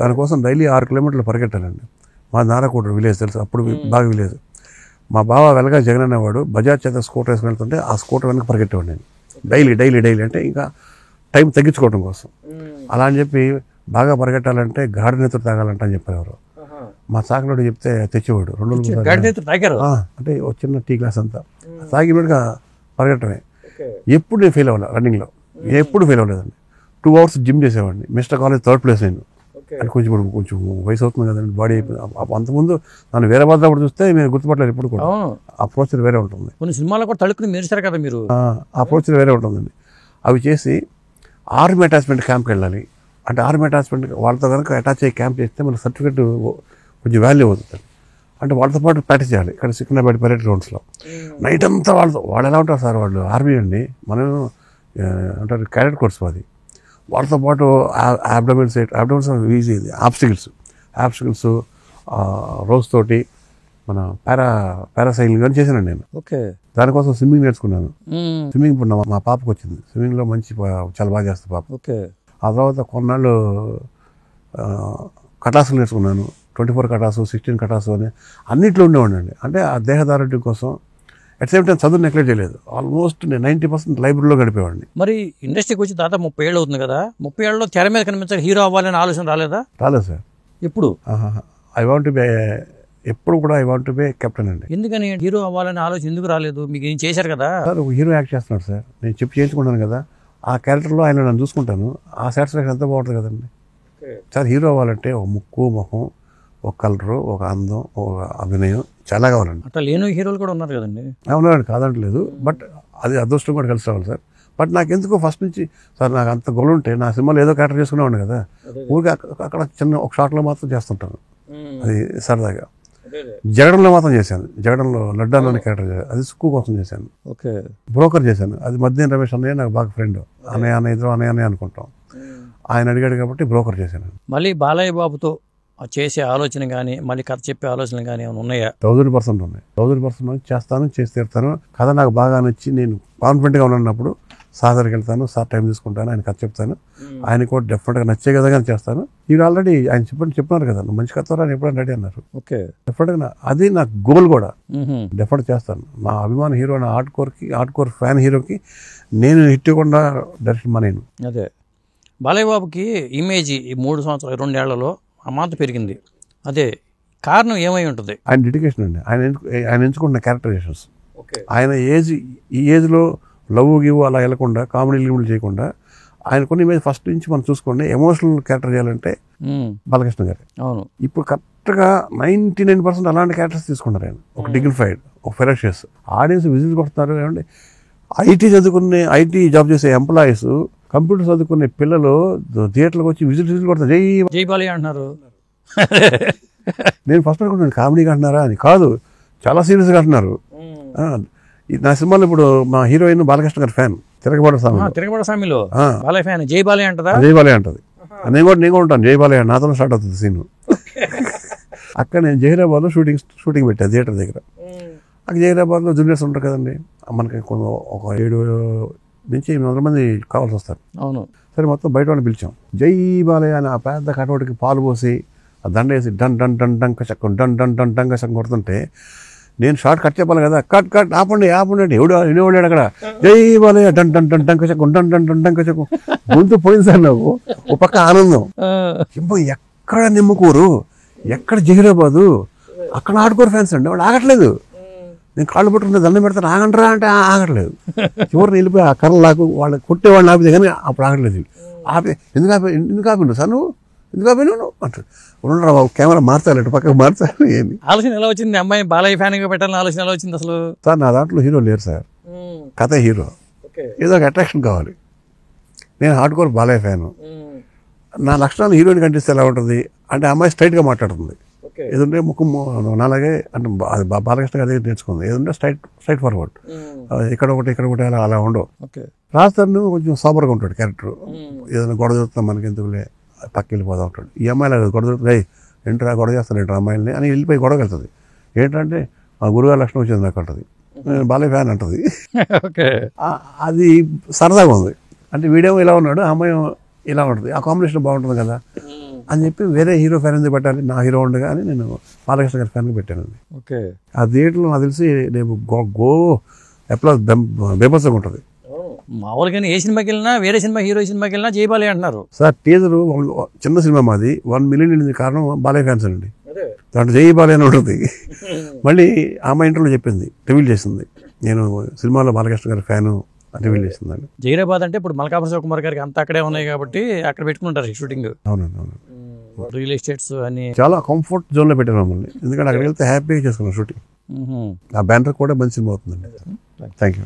C: దానికోసం డైలీ 6 కిలోమీటర్లు పరిగెట్టాలండి. మా నారాకోట విలేజ్ తెలుసు, అప్పుడు బాగా విలేజ్. మా బావ వెలగా జగన్ అనేవాడు బజాజ్ చేత స్కూటర్ వేసుకుని వెళ్తుంటే ఆ స్కూటర్ వెనక పరిగెట్టేవాడు నేను డైలీ. అంటే ఇంకా టైం తగ్గించుకోవడం కోసం. అలా అని చెప్పి బాగా పరిగెట్టాలంటే గాడి నెత్తురు తాగాలంట అని చెప్పేవారు. మా చాకలోడు చెప్తే తెచ్చేవాడు 2 రోజులు. అంటే ఒక చిన్న టీ గ్లాస్ అంతా తాగినట్టుగా పరిగెట్టమే. ఎప్పుడు నేను ఫెయిల్ అవ్వాలి రన్నింగ్లో, ఎప్పుడు ఫెయిల్ అవ్వలేదండి. 2 hours జిమ్ చేసేవాడిని. మిస్టర్ కాలేజ్ 3rd place నేను. అంటే కొంచెం వయసు అవుతుంది కదండి, బాడీ అంతకుముందు నన్ను వేరే బాధ కూడా చూస్తే మీరు గుర్తుపట్టలేదు ఇప్పుడు కూడా. అప్రోచ్ వేరే ఉంటుంది.
A: కొన్ని సినిమాలో కూడా తళుకుని మెరిచారు కదా మీరు.
C: అప్రోచ్ వేరే ఉంటుందండి. అవి చేసి ఆర్మీ అటాచ్మెంట్ క్యాంప్కి వెళ్ళాలి. అంటే ఆర్మీ అటాచ్మెంట్ వాళ్ళతో కనుక అటాచ్ అయ్యి క్యాంప్ చేస్తే మనకు సర్టిఫికెట్ కొంచెం వాల్యూ అవుతుంది. అంటే వాళ్ళతో పాటు ప్రాక్టీస్ చేయాలి. ఇక్కడ సికింద్రాబాద్ పరేడ్ గ్రౌండ్స్లో నైట్ అంతా వాళ్ళు ఎలా ఉంటారు సార్, వాళ్ళు ఆర్మీ అండి, మనం అంటారు క్యాడెట్ కోర్స్ అది. వాళ్ళతో పాటు అబ్డోమిన్స్ ఈజీ, ఆబ్స్టికల్స్ రోజ్ తోటి మన పారాసైలింగ్ కానీ చేశానండి నేను.
A: ఓకే.
C: దానికోసం స్విమ్మింగ్ నేర్చుకున్నాను. స్విమ్మింగ్ ఇప్పుడు మా పాపకు వచ్చింది, స్విమ్మింగ్లో మంచి చాలా బాగా చేస్తుంది పాప.
A: ఓకే. ఆ
C: తర్వాత కొన్నాళ్ళు కటాసులు నేర్చుకున్నాను. 24 కటాసు, 16 కటాసు అని అన్నింటిలో ఉండేవాడిని. అంటే ఆ దేహదారుఢ్యం కోసం. అట్ సేమ్ టైం చదువు నెగ్లెక్ట్ చేయలేదు. ఆల్మోస్ట్ నేను 90% లైబ్రరీలో గడిపేవాడిని.
A: మరి ఇండస్ట్రీకి వచ్చి దాదాపు 30 ఏళ్ళు అవుతుంది కదా, 30 ఏళ్ళలో తెర మీద కనిపించాలి హీరో అవ్వాలని ఆలోచన రాలేదా?
C: రాలేదు సార్.
A: ఇప్పుడు
C: ఎప్పుడు కూడా ఐ వాంట్ బి కెప్టెన్ అండి.
A: ఎందుకని హీరో అవ్వాలని ఆలోచన ఎందుకు రాలేదు? మీకు ఏం చేశారు కదా
C: సార్, ఒక హీరో యాక్ట్ చేస్తున్నాడు సార్, నేను చేయించుకుంటాను కదా, ఆ క్యారెక్టర్లో ఆయన నన్ను చూసుకుంటాను, ఆ సాటిస్ఫాక్షన్ ఎంత బాగుంటుంది కదండి సార్. హీరో అవ్వాలంటే ఒక ముక్కు, ముఖం, ఒక కలరు, ఒక అందం, ఒక అభినయం చాలా కావాలండి.
A: అట్లా లేని హీరోలు కూడా ఉన్నారు కదండి.
C: ఉన్నారండి, కాదంటలేదు. బట్ అది అదృష్టం కూడా కలిసి రావాలి సార్. బట్ నాకు ఎందుకో ఫస్ట్ నుంచి సార్ నాకు అంత గొడవ ఉంటే నా సినిమాలో ఏదో క్యారెక్టర్ చేసుకునేవాడిని కదా, ఊరికి అక్కడ చిన్న ఒక షాట్లో మాత్రం చేస్తుంటాను, అది సరదాగా. జగడంలో మాత్రం చేశాను. జగడంలో లడ్డాలో క్యారెక్టర్ చేశాను, అది సుక్కు కోసం చేశాను.
A: ఓకే.
C: బ్రోకర్ చేశాను, అది మధ్యాహ్న రమేష్ అన్నయ్య నాకు బాగా ఫ్రెండ్. అన్నయ్య ఇద్దరు అన్నయ్య అనుకుంటాం. ఆయన అడిగాడు కాబట్టి బ్రోకర్ చేశాను.
A: మళ్ళీ బాలయ్య బాబుతో చేసే ఆలోచన కానీ మళ్ళీ కథ చెప్పే ఆలోచన కానీ ఏమైనా ఉన్నాయా?
C: 1000% ఉన్నాయి. 1000% చేస్తాను, చేసి తీరుతాను. కథ నాకు బాగా నచ్చి నేను కాన్ఫిడెంట్గా ఉన్నప్పుడు సార్ దగ్గరికి వెళ్తాను, సార్ టైం తీసుకుంటాను, ఆయన కథ చెప్తాను, ఆయన కూడా డెఫినెట్గా నచ్చే విధంగా చేస్తాను. ఇవి ఆల్రెడీ ఆయన చెప్పినారు కదా, మంచి కథ అని ఎప్పుడైనా రెడీ అన్నారు.
A: ఓకే.
C: డెఫినెట్గా అది నాకు గోల్ కూడా, డెఫినెట్ చేస్తాను. నా అభిమాన హీరో, నా హార్డ్ కోర్ ఫ్యాన్ హీరోకి నేను హిట్ ఇవ్వకుండా డైరెక్ట్ నేను.
A: అదే బాలయ్య బాబుకి ఇమేజ్ ఈ 3 సంవత్సరాలు 2 ఏళ్లలో అమాంత పెరిగింది. అదే కారణం ఏమై ఉంటుంది?
C: ఆయన డెడికేషన్ అండి. ఆయన ఎంచుకున్న క్యారెక్టరైజేషన్స్. ఆయన ఈ ఏజ్లో లవ్ గివ్ అలా వెళ్ళకుండా, కామెడీ లిమిట్లు చేయకుండా ఆయన కొన్ని ఇమేజ్ ఫస్ట్ నుంచి మనం చూసుకోండి. ఎమోషనల్ క్యారెక్టర్ చేయాలంటే బాలకృష్ణ గారు.
A: అవును.
C: ఇప్పుడు కరెక్ట్గా 99% అలాంటి క్యారెక్టర్స్ తీసుకున్నారు ఆయన. ఒక డిగ్నిఫైడ్, ఒక ఫెరషియస్, ఆడియన్స్ విజిల్ కొడుతున్నారు. ఏమంటే ఐటీ జాబ్ చేసే ఎంప్లాయీస్, కంప్యూటర్ చదువుకునే పిల్లలు థియేటర్లకు వచ్చి విజిల్ కొడతారు, జై
A: బాలయ్య అంటున్నారు.
C: నేను ఫస్ట్ అనుకుంటున్నాను కామెడీగా అంటున్నారా అని. కాదు, చాలా సీరియస్గా అంటున్నారు. నా సినిమాలో ఇప్పుడు మా హీరోయిన్ బాలకృష్ణ గారి ఫ్యాన్, తిరగబడ
A: స్వామిలో బాలయ్య ఫ్యాన్, జై బాలయ్య అంటదా?
C: జై బాలయ్య అంటది. నేను కూడా ఉంటాను జై బాలయ్య, నాతో స్టార్ట్ అవుతుంది సీన్. అక్కడ నేను జహీరాబాద్లో షూటింగ్ పెట్టాను థియేటర్ దగ్గర. అక్కడ జహీరాబాద్లో జూనియర్స్ ఉంటారు కదండి, మనకి ఒక 700-800 మంది కావాల్సి వస్తారు.
A: అవును.
C: సరే మొత్తం బయట వాళ్ళని పిలిచాం. జై బాలయ్య అని ఆ పెద్ద కటౌట్కి పాలు పోసి ఆ దండ వేసి డన్ డన్ డన్ డంక చక్కం డన్ డన్ డన్ డంక చక్కం కొడుతుంటే నేను షార్ట్ కట్ చెప్పాలి కదా, కట్ ఆపండి వినేవాడు అక్కడ జై బాలయ్య డన్ డన్ డన్ డంక చక్కం డన్ డన్ డన్ డంక చక్కం. గొంతు పోయింది సార్ నాకు. ఒక పక్క ఆనందం, ఎక్కడ నిమ్మకూరు, ఎక్కడ జహీరాబాదు, అక్కడ ఆడుకోరు ఫ్యాన్స్ అండి, వాళ్ళు ఆగట్లేదు. నేను కాళ్ళు పట్టుకుంటే దండం పెడతాను, ఆగండ్రా అంటే ఆగట్లేదు. చివరిని వెళ్ళిపోయి ఆ కర్రలు లాకు వాళ్ళు కొట్టేవాడిని ఆపితే కానీ అప్పుడు ఆగట్లేదు. ఎందుకు ఆపిండు సార్ నువ్వు, ఎందుకు ఆపిను అంటారు. ఉండరా బాబు, కెమెరా మార్చాలి, అటు పక్కకు మార్చాలి. ఏమి
A: ఆలోచన ఎలా వచ్చింది? అమ్మాయి బాలయ్య ఫ్యాన్గా పెట్టాలని ఆలోచన ఎలా వచ్చింది అసలు?
C: సార్ నా దాంట్లో హీరో లేరు సార్, కథ హీరో, ఏదో ఒక అట్రాక్షన్ కావాలి. నేను హార్డ్ కోర్ బాలయ్య ఫ్యాను. నా లక్షణాలు హీరోయిన్ కనిపిస్తే ఎలా ఉంటుంది అంటే, అమ్మాయి స్ట్రైట్గా మాట్లాడుతుంది. ఏదంటే ముఖం నాలాగే అంటే బాలకృష్ణ గారి దగ్గర నేర్చుకుంది. ఏదంటే స్ట్రైట్ ఫార్వర్డ్, ఇక్కడ ఒకటి అలా ఉండవు. రాజధాని కొంచెం సోబర్గా ఉంటాడు క్యారెక్టర్. ఏదైనా గొడవ జరుగుతున్నా మనకి ఎందుకులే, పక్క వెళ్ళిపోతా ఉంటాడు. ఈ అమ్మాయిలు గొడవ జరుగుతుంది, ఏంట్రా గొడవ చేస్తాను ఏంట్రా అమ్మాయిలని అని వెళ్ళిపోయి గొడవ వెళ్తుంది. ఏంటంటే మా గురుగారు లక్షణం వచ్చింది నాకు అంటది, బాలయ్య ఫ్యాన్ అంటది. అది సరదాగా ఉంది. అంటే వీడేమో ఇలా ఉన్నాడు, ఆ అమ్మాయి ఇలా ఉంటుంది, ఆ కాంబినేషన్ బాగుంటుంది కదా అని చెప్పి వేరే హీరో ఫ్యాన్ ఎందుకు పెట్టాలి, నా హీరో ఉండగా అని నేను బాలకృష్ణ గారి ఫ్యాన్గా పెట్టానండి. ఆ థియేటర్లో నాకు తెలిసి నేను అప్లాస్ బేబస్గా ఉంటుంది.
A: మామూలుగానే ఏ సినిమాకి వెళ్ళినా, వేరే హీరో సినిమాకి వెళ్ళినా జై బాలయ్య అంటున్నారు సార్.
C: టీజరు చిన్న సినిమా మాది, 1 మిలియన్ వెళ్ళింది కారణం బాలయ్య ఫ్యాన్స్ అండి. దాంట్లో జై బాలయ్య అని ఉంటుంది. మళ్ళీ ఆమె ఇంటర్వ్యూలో చెప్పింది, రివీల్ చేసింది, నేను సినిమాలో బాలకృష్ణ గారి ఫ్యాను రివీల్ చేసిందండి.
A: జహీరాబాద్ అంటే ఇప్పుడు మల్కాపురం శివకుమార్ గారికి అంతా అక్కడే ఉన్నాయి కాబట్టి అక్కడ పెట్టుకుంటారు షూటింగ్.
C: అవునండి.
A: రియల్ ఎస్టేట్స్ అని
C: చాలా కంఫర్ట్ జోన్లో పెట్టారు మమ్మల్ని, ఎందుకంటే అక్కడికి వెళ్తే హ్యాపీగా చేసుకున్నాం షూటింగ్. ఆ బ్యానర్ కూడా మంచి సినిమా అవుతుందండి. Thank you.